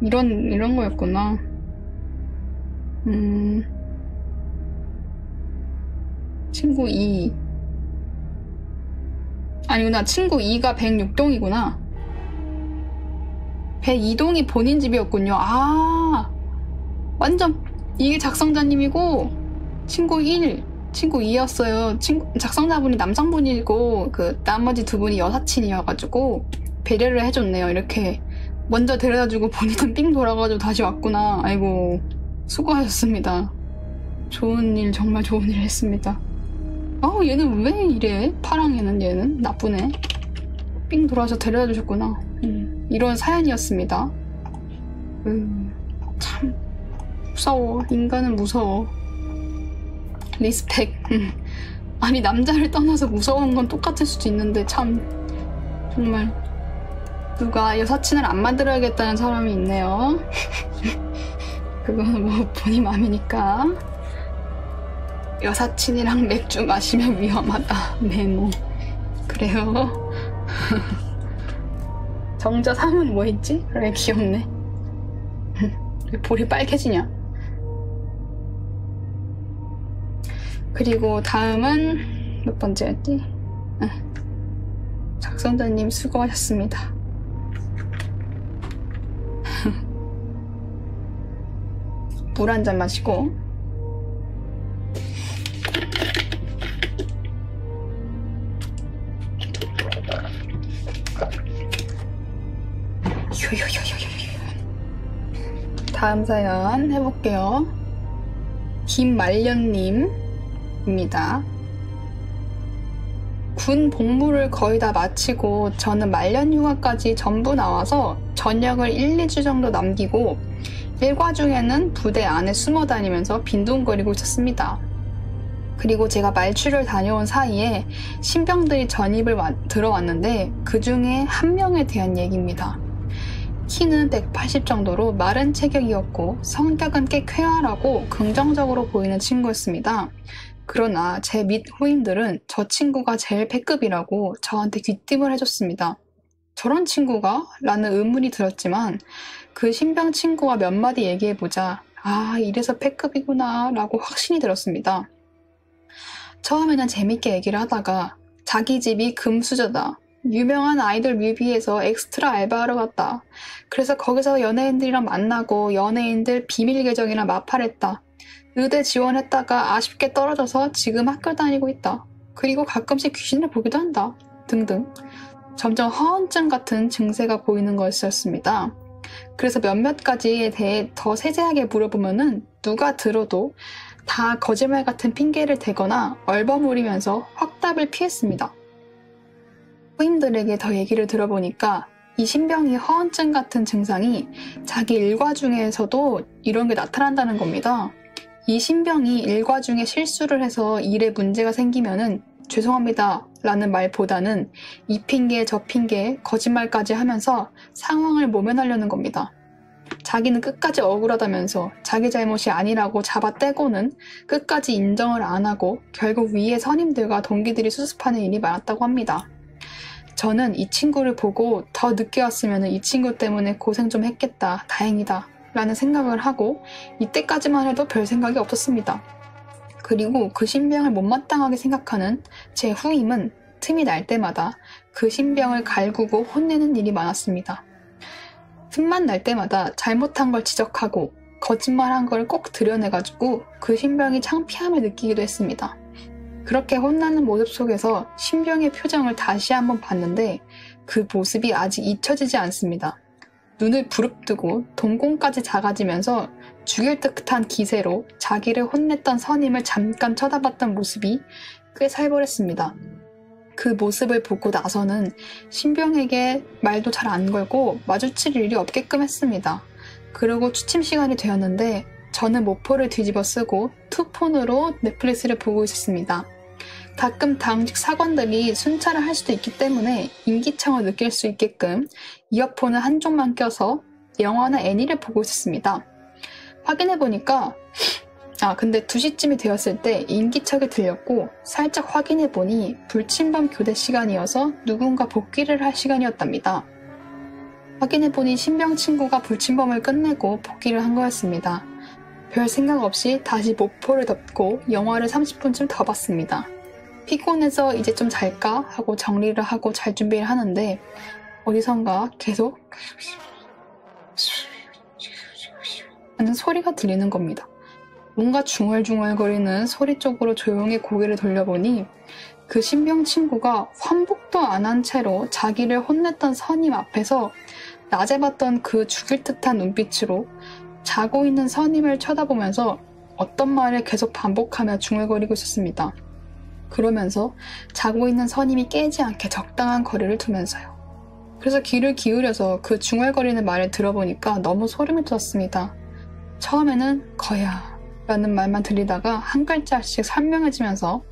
S1: 이런 거였구나. 친구 2 아니구나. 친구 2가 106동이구나. 배이동이 본인 집이었군요. 아, 완전 이게 작성자님이고 친구 1, 친구 2였어요. 작성자분이 남성분이고 그 나머지 두 분이 여사친이어가지고 배려를 해줬네요. 이렇게 먼저 데려다주고 본인은 삥 돌아가지고 다시 왔구나. 아이고, 수고하셨습니다. 좋은 일, 정말 좋은 일 했습니다. 얘는 왜 이래? 파랑이는 얘는 나쁘네. 삥 돌아서 데려다주셨구나. 이런 사연이었습니다. 참 무서워. 인간은 무서워. 리스펙. 아니, 남자를 떠나서 무서운 건 똑같을 수도 있는데 참 정말 누가 여사친을 안 만들어야겠다는 사람이 있네요. 그거는 뭐 본인 마음이니까. 여사친이랑 맥주 마시면 위험하다. 메모. 그래요. 정자 3은 뭐 있지? 그래, 귀엽네. 왜 볼이 빨개지냐? 그리고 다음은 몇 번째였지? 작성자님 수고하셨습니다. 물 한 잔 마시고. 다음 사연 해볼게요. 김말년님입니다. 군 복무를 거의 다 마치고 저는 말년 휴가까지 전부 나와서 전역을 1, 2주 정도 남기고 일과 중에는 부대 안에 숨어 다니면서 빈둥거리고 있었습니다. 그리고 제가 말추를 다녀온 사이에 신병들이 전입을 들어왔는데 그 중에 한 명에 대한 얘기입니다. 키는 180 정도로 마른 체격이었고 성격은 꽤 쾌활하고 긍정적으로 보이는 친구였습니다. 그러나 제 밑 후임들은 저 친구가 제일 패급이라고 저한테 귀띔을 해줬습니다. 저런 친구가? 라는 의문이 들었지만 그 신병 친구와 몇 마디 얘기해보자 이래서 패급이구나 라고 확신이 들었습니다. 처음에는 재밌게 얘기를 하다가 자기 집이 금수저다. 유명한 아이돌 뮤비에서 엑스트라 알바하러 갔다. 그래서 거기서 연예인들이랑 만나고 연예인들 비밀 계정이랑 마팔했다. 의대 지원했다가 아쉽게 떨어져서 지금 학교 다니고 있다. 그리고 가끔씩 귀신을 보기도 한다. 등등. 점점 허언증 같은 증세가 보이는 것이었습니다. 그래서 몇몇 가지에 대해 더 세세하게 물어보면은 누가 들어도 다 거짓말 같은 핑계를 대거나 얼버무리면서 확답을 피했습니다. 후임들에게 더 얘기를 들어보니까 이 신병이 허언증 같은 증상이 자기 일과 중에서도 이런 게 나타난다는 겁니다. 이 신병이 일과 중에 실수를 해서 일에 문제가 생기면은 죄송합니다 라는 말보다는 이 핑계 저 핑계 거짓말까지 하면서 상황을 모면하려는 겁니다. 자기는 끝까지 억울하다면서 자기 잘못이 아니라고 잡아떼고는 끝까지 인정을 안 하고 결국 위에 선임들과 동기들이 수습하는 일이 많았다고 합니다. 저는 이 친구를 보고 더 늦게 왔으면 이 친구 때문에 고생 좀 했겠다, 다행이다 라는 생각을 하고 이때까지만 해도 별 생각이 없었습니다. 그리고 그 신병을 못마땅하게 생각하는 제 후임은 틈이 날 때마다 그 신병을 갈구고 혼내는 일이 많았습니다. 틈만 날 때마다 잘못한 걸 지적하고 거짓말한 걸 꼭 드러내가지고 그 신병이 창피함을 느끼기도 했습니다. 그렇게 혼나는 모습 속에서 신병의 표정을 다시 한번 봤는데 그 모습이 아직 잊혀지지 않습니다. 눈을 부릅뜨고 동공까지 작아지면서 죽일 듯한 기세로 자기를 혼냈던 선임을 잠깐 쳐다봤던 모습이 꽤 살벌했습니다. 그 모습을 보고 나서는 신병에게 말도 잘 안 걸고 마주칠 일이 없게끔 했습니다. 그리고 취침 시간이 되었는데 저는 모포를 뒤집어 쓰고 투폰으로 넷플릭스를 보고 있었습니다. 가끔 당직 사관들이 순찰을 할 수도 있기 때문에 인기청을 느낄 수 있게끔 이어폰을 한쪽만 껴서 영화나 애니를 보고 있었습니다. 확인해보니까 근데 2시쯤이 되었을 때 인기척이 들렸고 살짝 확인해보니 불침범 교대 시간이어서 누군가 복귀를 할 시간이었답니다. 확인해보니 신병 친구가 불침범을 끝내고 복귀를 한 거였습니다. 별 생각 없이 다시 모포를 덮고 영화를 30분쯤 더 봤습니다. 피곤해서 이제 좀 잘까 하고 정리를 하고 잘 준비를 하는데 어디선가 계속 하는 소리가 들리는 겁니다. 뭔가 중얼중얼거리는 소리 쪽으로 조용히 고개를 돌려보니 그 신병 친구가 환복도 안 한 채로 자기를 혼냈던 선임 앞에서 낮에 봤던 그 죽일 듯한 눈빛으로 자고 있는 선임을 쳐다보면서 어떤 말을 계속 반복하며 중얼거리고 있었습니다. 그러면서 자고 있는 선임이 깨지 않게 적당한 거리를 두면서요. 그래서 귀를 기울여서 그 중얼거리는 말을 들어보니까 너무 소름이 돋았습니다. 처음에는 거야 라는 말만 들리다가 한 글자씩 설명해지면서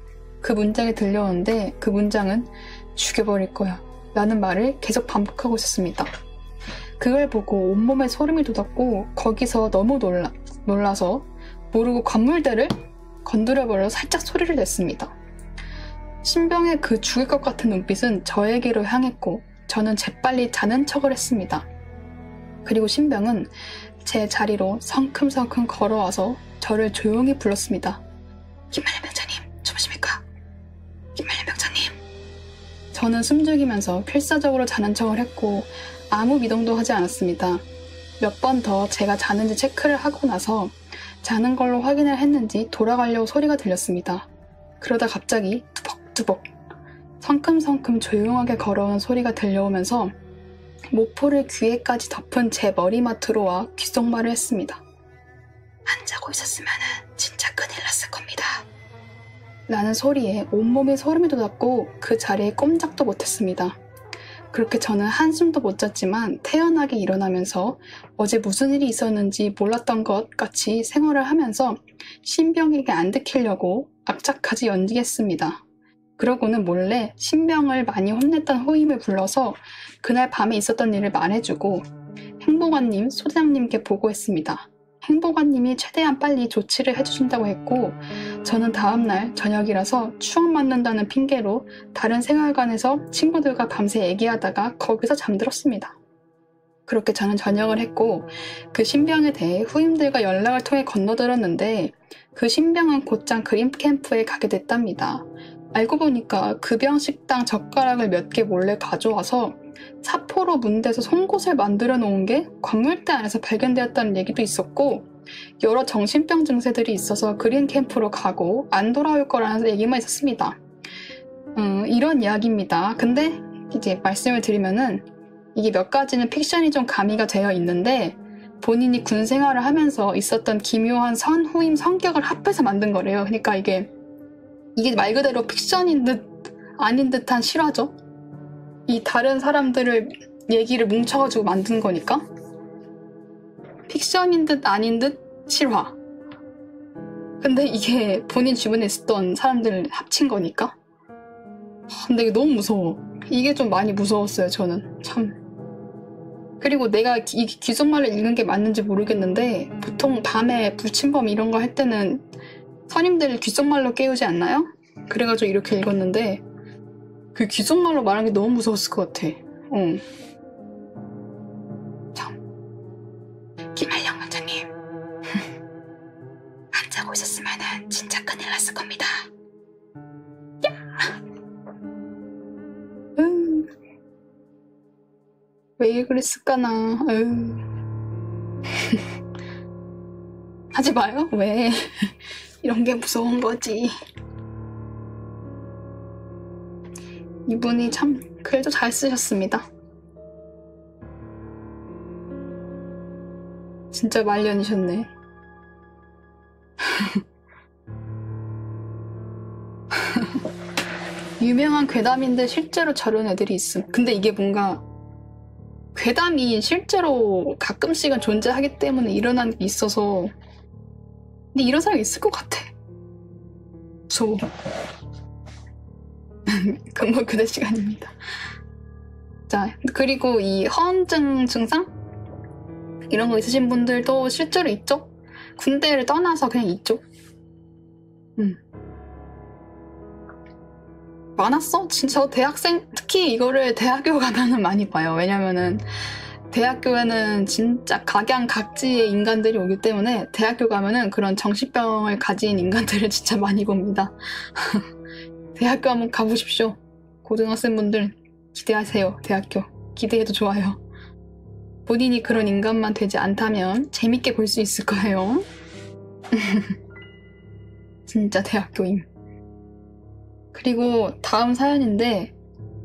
S1: 그 문장이 들려오는데 그 문장은 죽여버릴 거야 라는 말을 계속 반복하고 있었습니다. 그걸 보고 온몸에 소름이 돋았고 거기서 너무 놀라서 모르고 관물대를 건드려버려 살짝 소리를 냈습니다. 신병의 그 죽일 것 같은 눈빛은 저에게로 향했고 저는 재빨리 자는 척을 했습니다. 그리고 신병은 제 자리로 성큼성큼 걸어와서 저를 조용히 불렀습니다. 김말년 병장님, 주무십니까? 김말년 병장님. 저는 숨죽이면서 필사적으로 자는 척을 했고 아무 미동도 하지 않았습니다. 몇 번 더 제가 자는지 체크를 하고 나서 자는 걸로 확인을 했는지 돌아가려고 소리가 들렸습니다. 그러다 갑자기 뚜벅뚜벅 성큼성큼 조용하게 걸어오는 소리가 들려오면서 모포를 귀에까지 덮은 제 머리맡으로 와 귓속말을 했습니다. 안 자고 있었으면 진짜 큰일 났을 겁니다. 라는 소리에 온몸에 소름이 돋았고 그 자리에 꼼짝도 못했습니다. 그렇게 저는 한숨도 못 잤지만 태연하게 일어나면서 어제 무슨 일이 있었는지 몰랐던 것 같이 생활을 하면서 신병에게 안 들키려고 악착같이 연기했습니다. 그러고는 몰래 신병을 많이 혼냈던 후임을 불러서 그날 밤에 있었던 일을 말해주고 행보관님, 소대장님께 보고했습니다. 행보관님이 최대한 빨리 조치를 해주신다고 했고 저는 다음날 저녁이라서 추억 만난다는 핑계로 다른 생활관에서 친구들과 밤새 얘기하다가 거기서 잠들었습니다. 그렇게 저는 저녁을 했고 그 신병에 대해 후임들과 연락을 통해 건너들었는데 그 신병은 곧장 그림 캠프에 가게 됐답니다. 알고 보니까 급영 식당 젓가락을 몇 개 몰래 가져와서 사포로 문대서 송곳을 만들어 놓은 게 광물대 안에서 발견되었다는 얘기도 있었고 여러 정신병 증세들이 있어서 그린 캠프로 가고 안 돌아올 거라는 얘기만 있었습니다. 이런 이야기입니다. 근데 이제 말씀을 드리면은 이게 몇 가지는 픽션이 좀 가미가 되어 있는데 본인이 군 생활을 하면서 있었던 기묘한 선후임 성격을 합해서 만든 거래요. 그러니까 이게 말 그대로 픽션인 듯 아닌 듯한 실화죠. 이 다른 사람들을 얘기를 뭉쳐가지고 만든 거니까 픽션인 듯 아닌 듯 실화. 근데 이게 본인 주변에 있었던 사람들을 합친 거니까. 근데 이게 너무 무서워. 이게 좀 많이 무서웠어요, 저는. 참. 그리고 내가 이 귀속말을 읽은 게 맞는지 모르겠는데 보통 밤에 불침범 이런 거 할 때는 선임들 귀속말로 깨우지 않나요? 그래가지고 이렇게 읽었는데 그 귀속말로 말한 게 너무 무서웠을 것 같아. 참. 김한령 원장님. 안 자고 있었으면 진짜 큰일 났을 겁니다. 야! 왜 그랬을까나. 하지 마요. 왜? 이런 게 무서운 거지. 이분이 참 글도 잘 쓰셨습니다. 진짜 말년이셨네. 유명한 괴담인데 실제로 저런 애들이 있음. 근데 이게 뭔가 괴담이 실제로 가끔씩은 존재하기 때문에 일어난 게 있어서 근데 이런 사람이 있을 것 같아. 무서워. 근무 교대 시간입니다. 자, 그리고 이 허언증 증상? 이런 거 있으신 분들도 실제로 있죠? 군대를 떠나서 그냥 있죠? 많았어? 진짜 대학생, 특히 이거를 대학교 가면은 많이 봐요. 왜냐면은 대학교에는 진짜 각양각지의 인간들이 오기 때문에 대학교 가면은 그런 정신병을 가진 인간들을 진짜 많이 봅니다. 대학교 한번 가보십시오. 고등학생분들 기대하세요. 대학교. 기대해도 좋아요. 본인이 그런 인간만 되지 않다면 재밌게 볼 수 있을 거예요. 진짜 대학교임. 그리고 다음 사연인데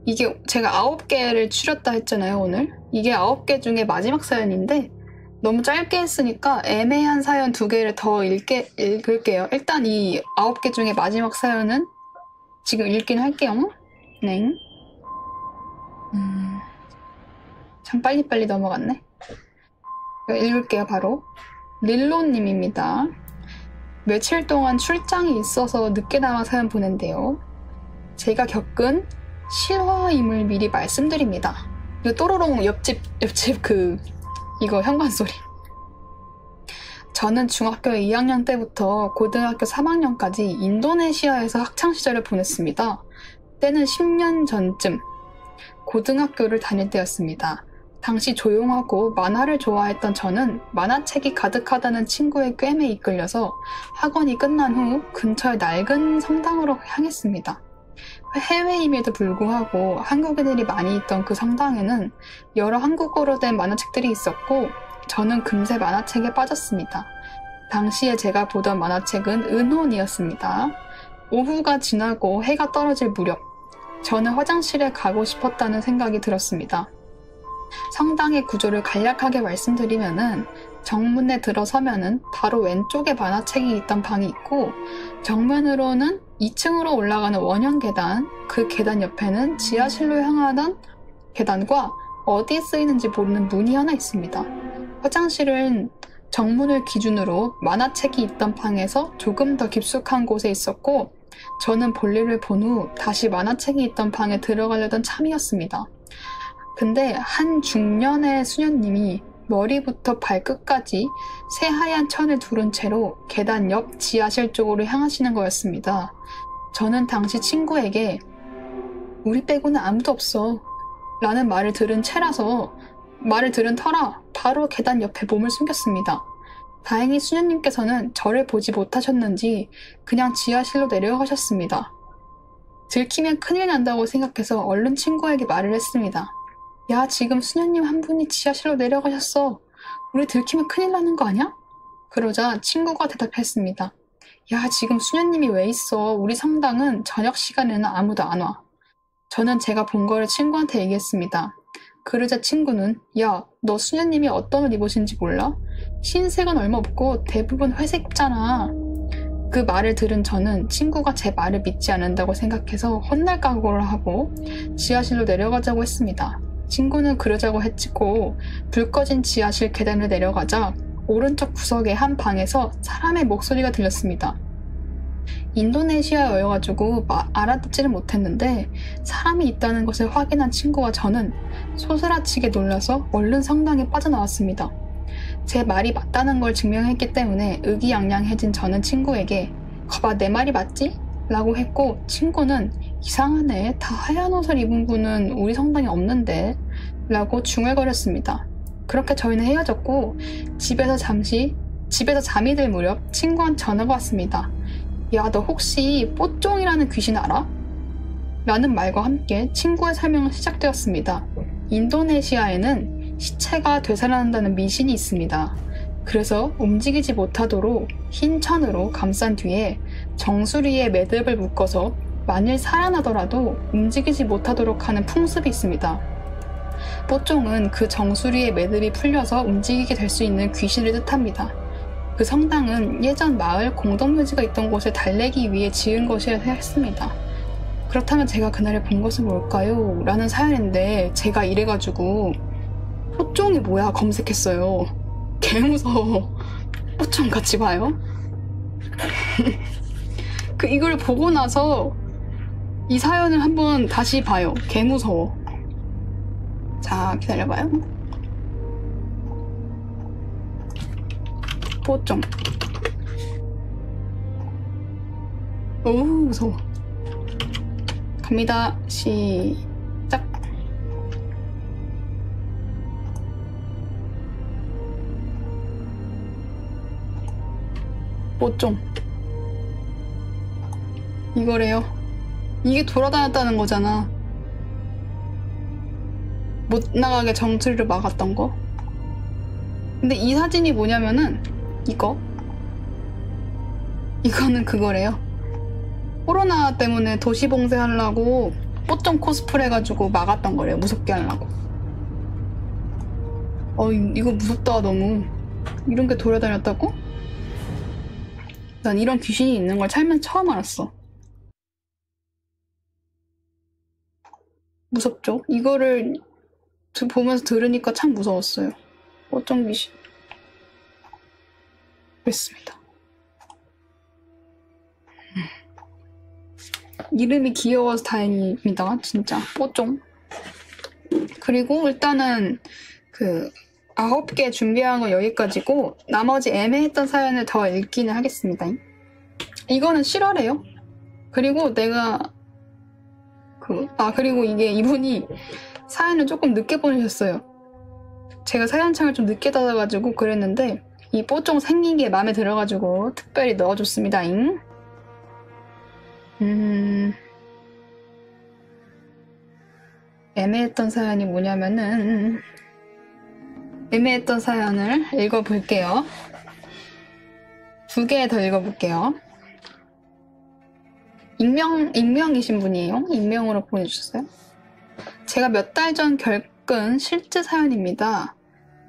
S1: 이게 제가 9개를 추렸다 했잖아요, 오늘. 이게 9개 중에 마지막 사연인데 너무 짧게 했으니까 애매한 사연 2개를 더 읽을게요. 일단 이 9개 중에 마지막 사연은 지금 읽긴 할게요. 네. 참 빨리빨리 넘어갔네. 읽을게요, 바로. 릴로님입니다. 며칠 동안 출장이 있어서 늦게 나와 사연 보낸대요. 제가 겪은 실화임을 미리 말씀드립니다. 이거 또로롱 옆집 이거 현관소리. 저는 중학교 2학년 때부터 고등학교 3학년까지 인도네시아에서 학창시절을 보냈습니다. 때는 10년 전쯤 고등학교를 다닐 때였습니다. 당시 조용하고 만화를 좋아했던 저는 만화책이 가득하다는 친구의 꿰매에 이끌려서 학원이 끝난 후 근처의 낡은 성당으로 향했습니다. 해외임에도 불구하고 한국인들이 많이 있던 그 성당에는 여러 한국어로 된 만화책들이 있었고 저는 금세 만화책에 빠졌습니다. 당시에 제가 보던 만화책은 은혼이었습니다. 오후가 지나고 해가 떨어질 무렵 저는 화장실에 가고 싶었다는 생각이 들었습니다. 성당의 구조를 간략하게 말씀드리면은 정문에 들어서면은 바로 왼쪽에 만화책이 있던 방이 있고 정면으로는 2층으로 올라가는 원형 계단, 그 계단 옆에는 지하실로 향하던 계단과 어디에 쓰이는지 모르는 문이 하나 있습니다. 화장실은 정문을 기준으로 만화책이 있던 방에서 조금 더 깊숙한 곳에 있었고 저는 볼일을 본 후 다시 만화책이 있던 방에 들어가려던 참이었습니다. 근데 한 중년의 수녀님이 머리부터 발끝까지 새하얀 천을 두른 채로 계단 옆 지하실 쪽으로 향하시는 거였습니다. 저는 당시 친구에게 우리 빼고는 아무도 없어 라는 말을 들은 터라 바로 계단 옆에 몸을 숨겼습니다. 다행히 수녀님께서는 저를 보지 못하셨는지 그냥 지하실로 내려가셨습니다. 들키면 큰일 난다고 생각해서 얼른 친구에게 말을 했습니다. 야, 지금 수녀님 한 분이 지하실로 내려가셨어. 우리 들키면 큰일 나는 거 아니야? 그러자 친구가 대답했습니다. 야, 지금 수녀님이 왜 있어? 우리 성당은 저녁 시간에는 아무도 안 와. 저는 제가 본 거를 친구한테 얘기했습니다. 그러자 친구는 야, 너 수녀님이 어떤 옷 입으신지 몰라? 흰색은 얼마 없고 대부분 회색 입잖아. 그 말을 들은 저는 친구가 제 말을 믿지 않는다고 생각해서 혼날 각오를 하고 지하실로 내려가자고 했습니다. 친구는 그러자고 했고 불 꺼진 지하실 계단을 내려가자 오른쪽 구석의 한 방에서 사람의 목소리가 들렸습니다. 인도네시아어여가지고 알아듣지를 못했는데 사람이 있다는 것을 확인한 친구와 저는 소스라치게 놀라서 얼른 성당에 빠져나왔습니다. 제 말이 맞다는 걸 증명했기 때문에 의기양양해진 저는 친구에게 거봐, 내 말이 맞지? 라고 했고 친구는 이상하네, 다 하얀 옷을 입은 분은 우리 성당에 없는데 라고 중얼거렸습니다. 그렇게 저희는 헤어졌고 집에서 잠이 들 무렵 친구한테 전화가 왔습니다. 야, 너 혹시 뽀종이라는 귀신 알아? 라는 말과 함께 친구의 설명은 시작되었습니다. 인도네시아에는 시체가 되살아난다는 미신이 있습니다. 그래서 움직이지 못하도록 흰 천으로 감싼 뒤에 정수리에 매듭을 묶어서 만일 살아나더라도 움직이지 못하도록 하는 풍습이 있습니다. 뽀종은 그 정수리의 매듭이 풀려서 움직이게 될 수 있는 귀신을 뜻합니다. 그 성당은 예전 마을 공동묘지가 있던 곳에 달래기 위해 지은 것이라 했습니다. 그렇다면 제가 그날에 본 것은 뭘까요? 라는 사연인데 제가 이래가지고 뽀종이 뭐야 검색했어요. 개무서워. 뽀종 같이 봐요. 이걸 보고 나서 이 사연을 한번 다시 봐요. 개무서워. 자, 기다려봐요. 뽀종. 오우, 무서워. 갑니다. 시작. 뽀종. 이거래요. 이게 돌아다녔다는 거잖아. 못 나가게 정수리를 막았던 거. 근데 이 사진이 뭐냐면은 이거는 그거래요. 코로나 때문에 도시 봉쇄하려고 뽀좀 코스프레 해가지고 막았던 거래요. 무섭게 하려고. 이거 무섭다 너무. 이런 게 돌아다녔다고? 난 이런 귀신이 있는 걸 살면서 처음 알았어. 무섭죠? 이거를 보면서 들으니까 참 무서웠어요. 뽀좀 귀신. 그랬습니다. 이름이 귀여워서 다행입니다. 진짜 뽀좀. 그리고 일단은 9개 준비한 건 여기까지고 나머지 애매했던 사연을 더 읽기는 하겠습니다. 이거는 실화래요. 그리고 내가 그리고 이분이 사연을 조금 늦게 보내셨어요. 제가 사연창을 좀 늦게 닫아가지고 그랬는데 이 뽀좀 생긴 게 마음에 들어가지고 특별히 넣어줬습니다. 애매했던 사연이 뭐냐면은 애매했던 사연을 읽어볼게요. 2개 더 읽어볼게요. 익명이신 분이에요. 익명으로 보내주셨어요. 제가 몇 달 전 겪은 실제 사연입니다.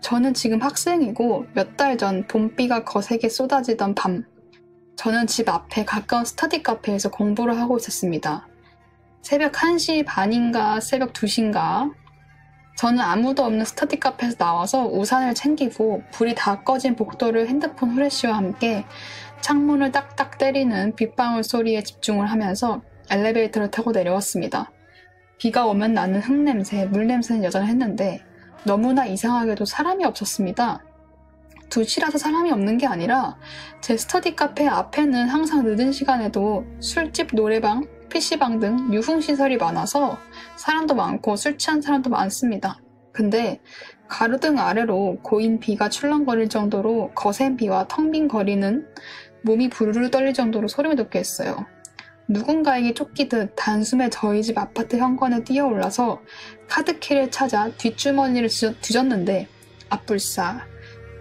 S1: 저는 지금 학생이고 몇 달 전 봄비가 거세게 쏟아지던 밤 저는 집 앞에 가까운 스터디 카페에서 공부를 하고 있었습니다. 새벽 1시 반인가 새벽 2시인가 저는 아무도 없는 스터디 카페에서 나와서 우산을 챙기고 불이 다 꺼진 복도를 핸드폰 후레쉬와 함께 창문을 딱딱 때리는 빗방울 소리에 집중을 하면서 엘리베이터를 타고 내려왔습니다. 비가 오면 나는 흙냄새, 물냄새는 여전히 했는데 너무나 이상하게도 사람이 없었습니다. 2시라서 사람이 없는 게 아니라 제 스터디 카페 앞에는 항상 늦은 시간에도 술집, 노래방, PC방 등 유흥시설이 많아서 사람도 많고 술 취한 사람도 많습니다. 근데 가로등 아래로 고인 비가 출렁거릴 정도로 거센 비와 텅 빈 거리는 몸이 부르르 떨릴 정도로 소름이 돋게 했어요. 누군가에게 쫓기듯 단숨에 저희 집 아파트 현관에 뛰어올라서 카드키를 찾아 뒷주머니를 뒤졌는데 앞불싸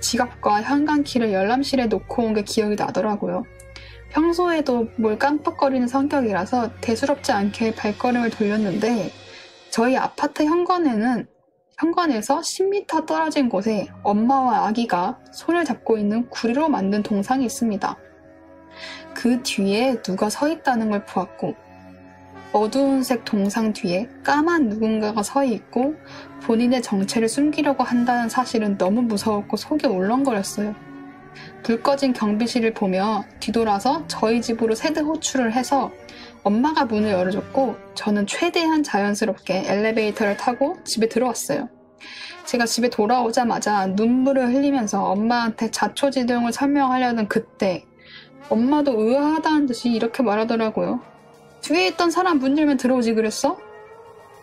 S1: 지갑과 현관키를 열람실에 놓고 온 게 기억이 나더라고요. 평소에도 뭘 깜빡거리는 성격이라서 대수롭지 않게 발걸음을 돌렸는데 저희 아파트 현관에서 10m 떨어진 곳에 엄마와 아기가 손을 잡고 있는 구리로 만든 동상이 있습니다. 그 뒤에 누가 서 있다는 걸 보았고 어두운 색 동상 뒤에 까만 누군가가 서 있고 본인의 정체를 숨기려고 한다는 사실은 너무 무서웠고 속이 울렁거렸어요. 불 꺼진 경비실을 보며 뒤돌아서 저희 집으로 세대 호출을 해서 엄마가 문을 열어줬고 저는 최대한 자연스럽게 엘리베이터를 타고 집에 들어왔어요. 제가 집에 돌아오자마자 눈물을 흘리면서 엄마한테 자초지종을 설명하려는 그때 엄마도 의아하다는 듯이 이렇게 말하더라고요. 뒤에 있던 사람 문 열면 들어오지 그랬어?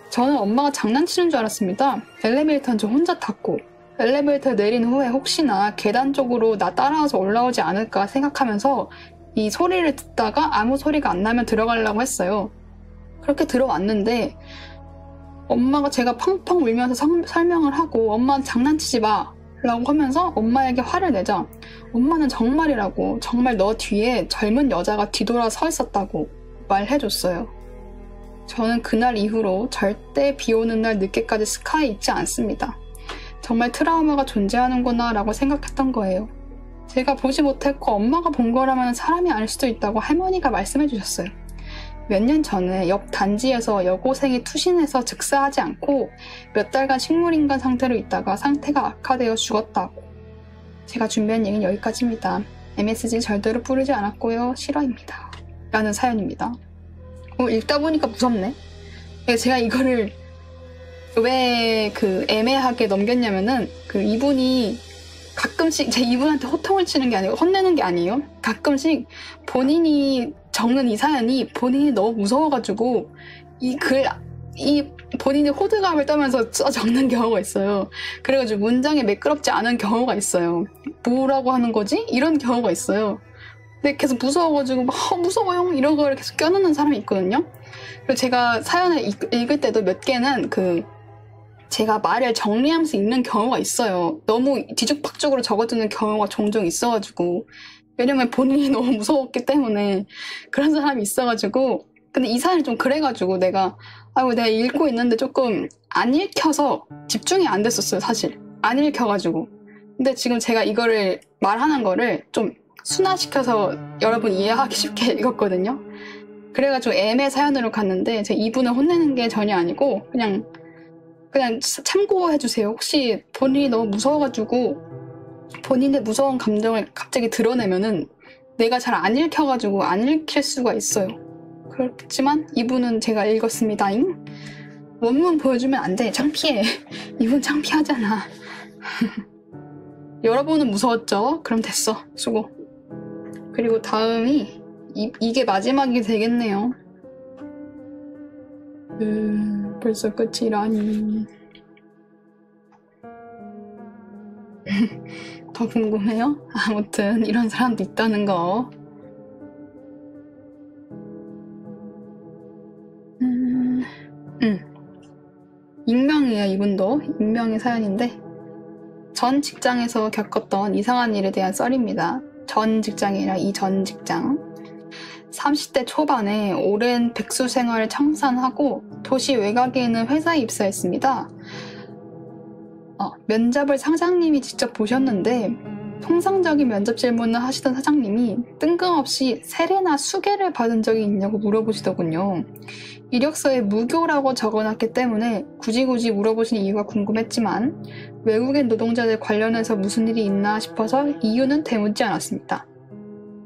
S1: 저는 엄마가 장난치는 줄 알았습니다. 엘리베이터는 저 혼자 탔고 엘리베이터 내린 후에 혹시나 계단 쪽으로 나 따라와서 올라오지 않을까 생각하면서 이 소리를 듣다가 아무 소리가 안 나면 들어가려고 했어요. 그렇게 들어왔는데 엄마가 제가 펑펑 울면서 설명을 하고 엄마는 장난치지 마 라고 하면서 엄마에게 화를 내자 엄마는 정말이라고 정말 너 뒤에 젊은 여자가 뒤돌아 서 있었다고 말해줬어요. 저는 그날 이후로 절대 비 오는 날 늦게까지 스카이에 있지 않습니다. 정말 트라우마가 존재하는구나 라고 생각했던 거예요. 제가 보지 못했고 엄마가 본 거라면 사람이 아닐 수도 있다고 할머니가 말씀해 주셨어요. 몇 년 전에 옆 단지에서 여고생이 투신해서 즉사하지 않고 몇 달간 식물인간 상태로 있다가 상태가 악화되어 죽었다고. 제가 준비한 얘기는 여기까지입니다. MSG 절대로 뿌리지 않았고요. 실화입니다. 라는 사연입니다. 읽다 보니까 무섭네. 제가 이거를 왜 애매하게 넘겼냐면은 이분이 가끔씩 제 이분한테 호통을 치는 게 아니고 혼내는 게 아니에요. 가끔씩 본인이 적는 이 사연이 본인이 너무 무서워가지고 본인이 호들갑을 떨면서 적는 경우가 있어요. 그래가지고 문장이 매끄럽지 않은 경우가 있어요. 뭐라고 하는 거지? 이런 경우가 있어요. 근데 계속 무서워가지고 무서워요 이런 걸 계속 껴넣는 사람이 있거든요. 그리고 제가 사연을 읽을 때도 몇 개는 제가 말을 정리하면서 읽는 경우가 있어요. 너무 뒤죽박죽으로 적어두는 경우가 종종 있어가지고. 왜냐면 본인이 너무 무서웠기 때문에 그런 사람이 있어가지고. 근데 이 사연이 좀 그래가지고 내가 읽고 있는데 조금 안 읽혀서 집중이 안 됐었어요, 사실. 안 읽혀가지고. 근데 지금 제가 이거를 말하는 거를 좀 순화시켜서 여러분 이해하기 쉽게 읽었거든요. 그래가지고 애매 사연으로 갔는데 제가 이분을 혼내는 게 전혀 아니고 그냥 참고해주세요. 혹시 본인이 너무 무서워가지고 본인의 무서운 감정을 갑자기 드러내면은 내가 잘 안 읽혀가지고 안 읽힐 수가 있어요. 그렇지만 이분은 제가 읽었습니다잉. 원문 보여주면 안 돼. 창피해. 이분 창피하잖아. 여러분은 무서웠죠? 그럼 됐어. 수고. 그리고 다음이 이게 마지막이 되겠네요. 벌써 끝이라니. 더 궁금해요? 아무튼 이런 사람도 있다는 거. 익명이에요. 이분도 익명의 사연인데 전 직장에서 겪었던 이상한 일에 대한 썰입니다. 전 직장이 아니라 이 전 직장. 30대 초반에 오랜 백수 생활을 청산하고 도시 외곽에 있는 회사에 입사했습니다. 면접을 사장님이 직접 보셨는데 통상적인 면접 질문을 하시던 사장님이 뜬금없이 세례나 수계를 받은 적이 있냐고 물어보시더군요. 이력서에 무교라고 적어놨기 때문에 굳이 물어보신 이유가 궁금했지만 외국인 노동자들 관련해서 무슨 일이 있나 싶어서 이유는 되묻지 않았습니다.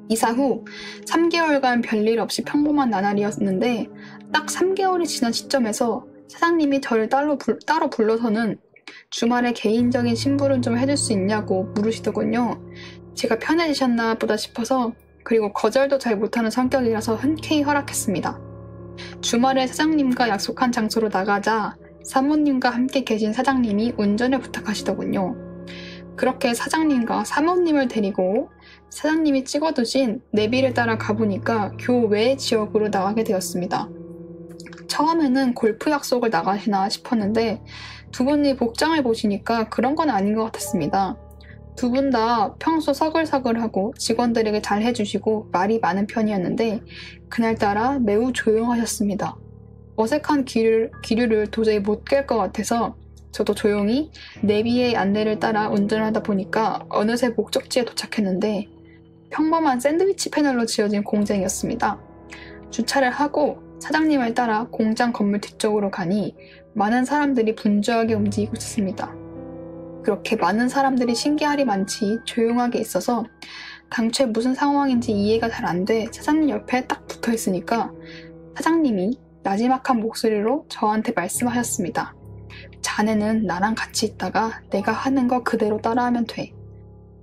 S1: 이사 후 3개월간 별일 없이 평범한 나날이었는데 딱 3개월이 지난 시점에서 사장님이 저를 따로 불러서는 주말에 개인적인 심부름 좀 해줄 수 있냐고 물으시더군요. 제가 편해지셨나 보다 싶어서 그리고 거절도 잘 못하는 성격이라서 흔쾌히 허락했습니다. 주말에 사장님과 약속한 장소로 나가자 사모님과 함께 계신 사장님이 운전을 부탁하시더군요. 그렇게 사장님과 사모님을 데리고 사장님이 찍어두신 내비를 따라 가보니까 교외 지역으로 나가게 되었습니다. 처음에는 골프 약속을 나가시나 싶었는데 두 분이 복장을 보시니까 그런 건 아닌 것 같았습니다. 두 분 다 평소 서글서글하고 직원들에게 잘 해주시고 말이 많은 편이었는데 그날따라 매우 조용하셨습니다. 어색한 기류를 도저히 못 깰 것 같아서 저도 조용히 내비의 안내를 따라 운전을 하다 보니까 어느새 목적지에 도착했는데 평범한 샌드위치 패널로 지어진 공장이었습니다. 주차를 하고 사장님을 따라 공장 건물 뒤쪽으로 가니 많은 사람들이 분주하게 움직이고 있었습니다. 그렇게 많은 사람들이 신기하리 많지 조용하게 있어서 당최 무슨 상황인지 이해가 잘 안 돼 사장님 옆에 딱 붙어 있으니까 사장님이 나지막한 목소리로 저한테 말씀하셨습니다. 자네는 나랑 같이 있다가 내가 하는 거 그대로 따라하면 돼.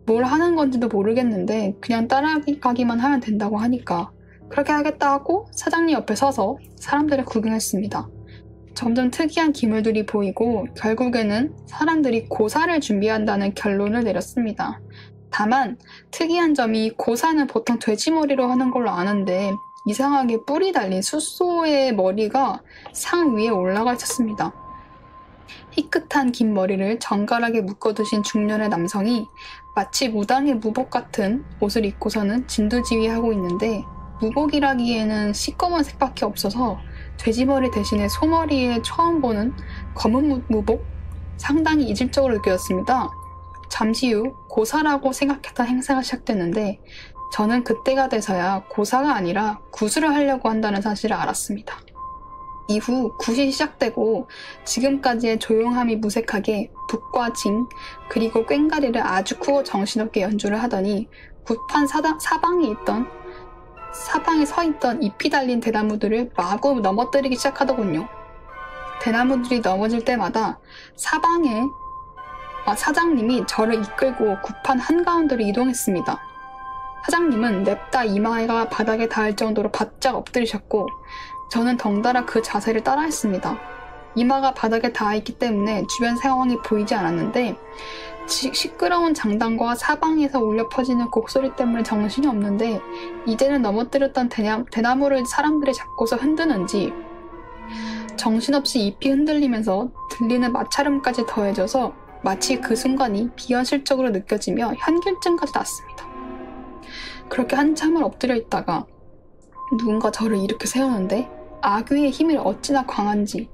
S1: 뭘 하는 건지도 모르겠는데 그냥 따라가기만 하면 된다고 하니까 그렇게 하겠다 하고 사장님 옆에 서서 사람들을 구경했습니다. 점점 특이한 기물들이 보이고 결국에는 사람들이 고사를 준비한다는 결론을 내렸습니다. 다만 특이한 점이 고사는 보통 돼지머리로 하는 걸로 아는데 이상하게 뿔이 달린 숫소의 머리가 상 위에 올라가 있었습니다. 희끗한 긴 머리를 정갈하게 묶어두신 중년의 남성이 마치 무당의 무복 같은 옷을 입고서는 진두지휘하고 있는데 무복이라기에는 시꺼먼 색밖에 없어서 돼지머리 대신에 소머리에 처음 보는 검은 무복? 상당히 이질적으로 느껴졌습니다. 잠시 후 고사라고 생각했던 행사가 시작됐는데 저는 그때가 돼서야 고사가 아니라 구슬을 하려고 한다는 사실을 알았습니다. 이후 굿이 시작되고 지금까지의 조용함이 무색하게 북과 징 그리고 꽹가리를 아주 크고 정신없게 연주를 하더니 굿판 사방에 서 있던 잎이 달린 대나무들을 마구 넘어뜨리기 시작하더군요. 대나무들이 넘어질 때마다 사장님이 저를 이끌고 굿판 한가운데로 이동했습니다. 사장님은 냅다 이마가 바닥에 닿을 정도로 바짝 엎드리셨고 저는 덩달아 그 자세를 따라했습니다. 이마가 바닥에 닿아있기 때문에 주변 상황이 보이지 않았는데 시끄러운 장단과 사방에서 울려 퍼지는 곡소리 때문에 정신이 없는데 이제는 넘어뜨렸던 대나무를 사람들이 잡고서 흔드는지 정신없이 잎이 흔들리면서 들리는 마찰음까지 더해져서 마치 그 순간이 비현실적으로 느껴지며 현길증까지 났습니다. 그렇게 한참을 엎드려 있다가 누군가 저를 일으켜 세우는데 아귀의 힘이 어찌나 강한지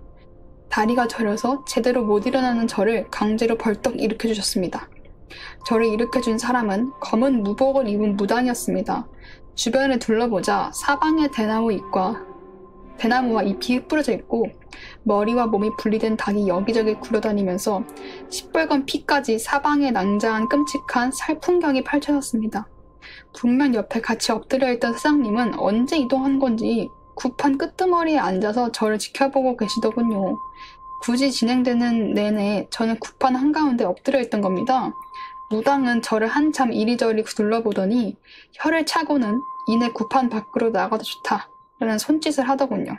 S1: 다리가 저려서 제대로 못 일어나는 저를 강제로 벌떡 일으켜 주셨습니다. 저를 일으켜준 사람은 검은 무복을 입은 무당이었습니다. 주변을 둘러보자 사방에 대나무와 잎이 흩뿌려져 있고 머리와 몸이 분리된 닭이 여기저기 굴러다니면서 시뻘건 피까지 사방에 낭자한 끔찍한 살풍경이 펼쳐졌습니다. 분명 옆에 같이 엎드려 있던 사장님은 언제 이동한 건지 굽한 끄트머리에 앉아서 저를 지켜보고 계시더군요. 굳이 진행되는 내내 저는 굽한 한가운데 엎드려 있던 겁니다. 무당은 저를 한참 이리저리 둘러보더니 혀를 차고는 이내 굽한 밖으로 나가도 좋다 라는 손짓을 하더군요.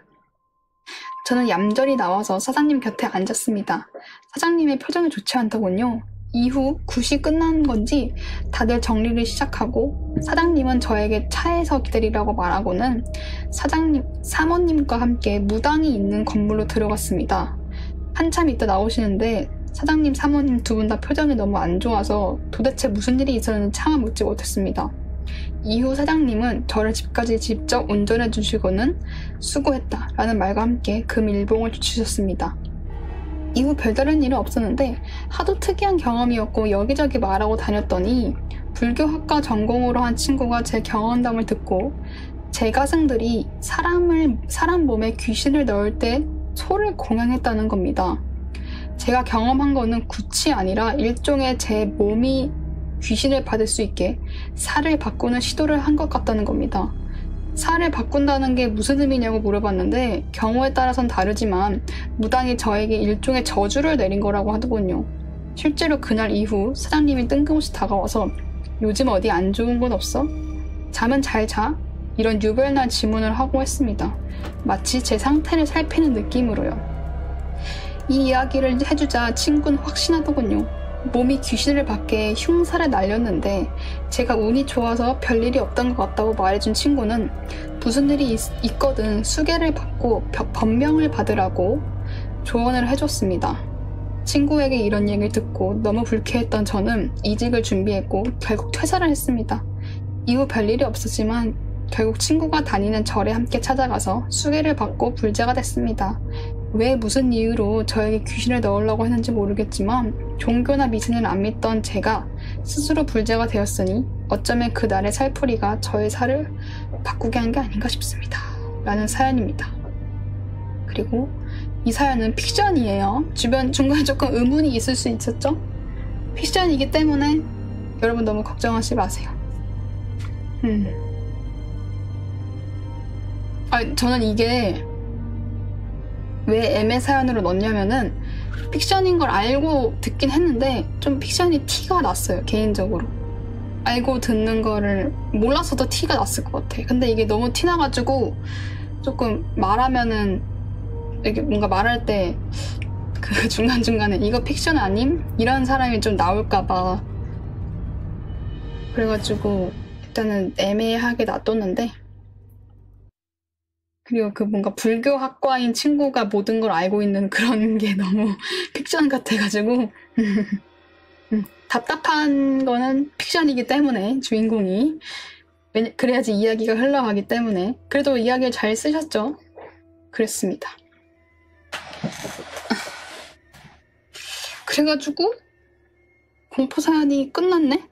S1: 저는 얌전히 나와서 사장님 곁에 앉았습니다. 사장님의 표정이 좋지 않더군요. 이후 굿이 끝난 건지 다들 정리를 시작하고 사장님은 저에게 차에서 기다리라고 말하고는 사모님과 함께 무당이 있는 건물로 들어갔습니다. 한참 있다 나오시는데 사장님, 사모님 두 분 다 표정이 너무 안 좋아서 도대체 무슨 일이 있었는지 차마 묻지 못했습니다. 이후 사장님은 저를 집까지 직접 운전해 주시고는 수고했다 라는 말과 함께 금일봉을 주셨습니다. 이후 별다른 일은 없었는데 하도 특이한 경험이었고 여기저기 말하고 다녔더니 불교학과 전공으로 한 친구가 제 경험담을 듣고 제 가생들이 사람 몸에 귀신을 넣을 때 소를 공양했다는 겁니다. 제가 경험한 거는 굿이 아니라 일종의 제 몸이 귀신을 받을 수 있게 살을 바꾸는 시도를 한 것 같다는 겁니다. 살을 바꾼다는 게 무슨 의미냐고 물어봤는데 경우에 따라선 다르지만 무당이 저에게 일종의 저주를 내린 거라고 하더군요. 실제로 그날 이후 사장님이 뜬금없이 다가와서 요즘 어디 안 좋은 건 없어? 잠은 잘 자? 이런 유별난 질문을 하고 했습니다. 마치 제 상태를 살피는 느낌으로요. 이 이야기를 해주자 친구는 확신하더군요. 몸이 귀신을 받게 흉사를 날렸는데 제가 운이 좋아서 별일이 없던 것 같다고 말해준 친구는 무슨 일이 있거든 수계를 받고 법명을 받으라고 조언을 해줬습니다. 친구에게 이런 얘기를 듣고 너무 불쾌했던 저는 이직을 준비했고 결국 퇴사를 했습니다. 이후 별일이 없었지만 결국 친구가 다니는 절에 함께 찾아가서 수계를 받고 불자가 됐습니다. 왜 무슨 이유로 저에게 귀신을 넣으려고 했는지 모르겠지만 종교나 미신을 안 믿던 제가 스스로 불자가 되었으니 어쩌면 그날의 살풀이가 저의 살을 바꾸게 한 게 아닌가 싶습니다. 라는 사연입니다. 그리고 이 사연은 픽션이에요. 중간에 조금 의문이 있을 수 있었죠? 픽션이기 때문에 여러분 너무 걱정하지 마세요. 저는 이게 왜 애매 사연으로 넣냐면은 픽션인 걸 알고 듣긴 했는데 좀 픽션이 티가 났어요. 개인적으로 알고 듣는 거를 몰랐어도 티가 났을 것 같아. 근데 이게 너무 티나가지고 조금 말하면은 이렇게 뭔가 말할 때 그 중간중간에 이거 픽션 아님? 이런 사람이 좀 나올까봐 그래가지고 일단은 애매하게 놔뒀는데, 그리고 그 뭔가 불교학과인 친구가 모든 걸 알고 있는 그런 게 너무 픽션 같아가지고 답답한 거는 픽션이기 때문에 주인공이 그래야지 이야기가 흘러가기 때문에. 그래도 이야기를 잘 쓰셨죠? 그랬습니다. 그래가지고 공포 사연이 끝났네?